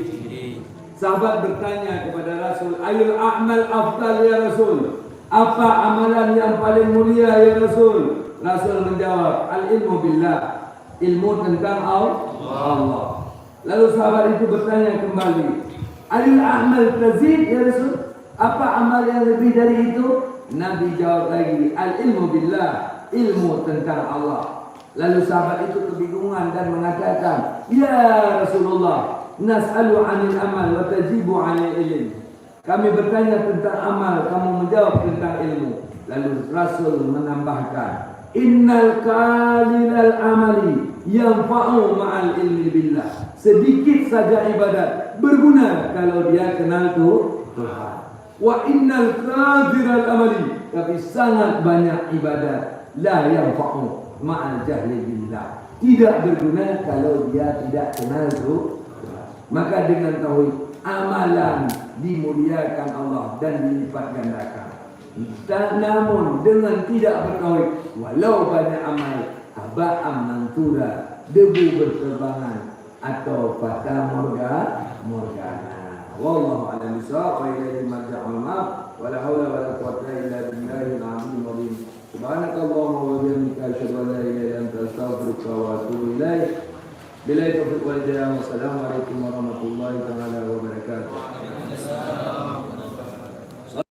Sahabat bertanya kepada Rasul, ayul a'mal afdal ya Rasul? Apa amalan yang paling mulia ya Rasul? Rasul menjawab, al-ilmu billah. Ilmu tentang Allah. Lalu sahabat itu bertanya kembali, ayul a'mal tazid ya Rasul? Apa amal yang lebih dari itu? Nabi jawab lagi, al-ilmu billah. Ilmu tentang Allah. Lalu sahabat itu kebingungan dan mengatakan, ya Rasulullah, nas'alu 'anil amal wa tajibu 'anil ilm. Kami bertanya tentang amal, kamu menjawab tentang ilmu. Lalu Rasul menambahkan, innal qalilal amali yanfa'u ma'al ilmi billah. Sedikit saja ibadat berguna kalau dia kenal Tuhan. Wa innal kathiral amali, tapi sangat banyak ibadat la yanfa'u ma'al jahli billah, tidak berguna kalau dia tidak kenal Tuhan. Maka dengan tauhid, amalan dimuliakan Allah dan dilipat gandakan. Namun dengan tidak bertauhid, walau banyak amal, aba'am mantura, debu berterbangan atau fata morgana. Wallahu a'lam bishawab. Wa ilaihi marja'ul ma'ab. Wa la haula wa la quwwata illa billahil 'aliyyil 'azim. Subhanakallahumma wa bihamdika asyhadu an la ilaha illa anta astaghfiruka wa atubu ilaik. Billahi taufiq wal hidayah. Wassalamu alaikum warahmatullahi wabarakatuh.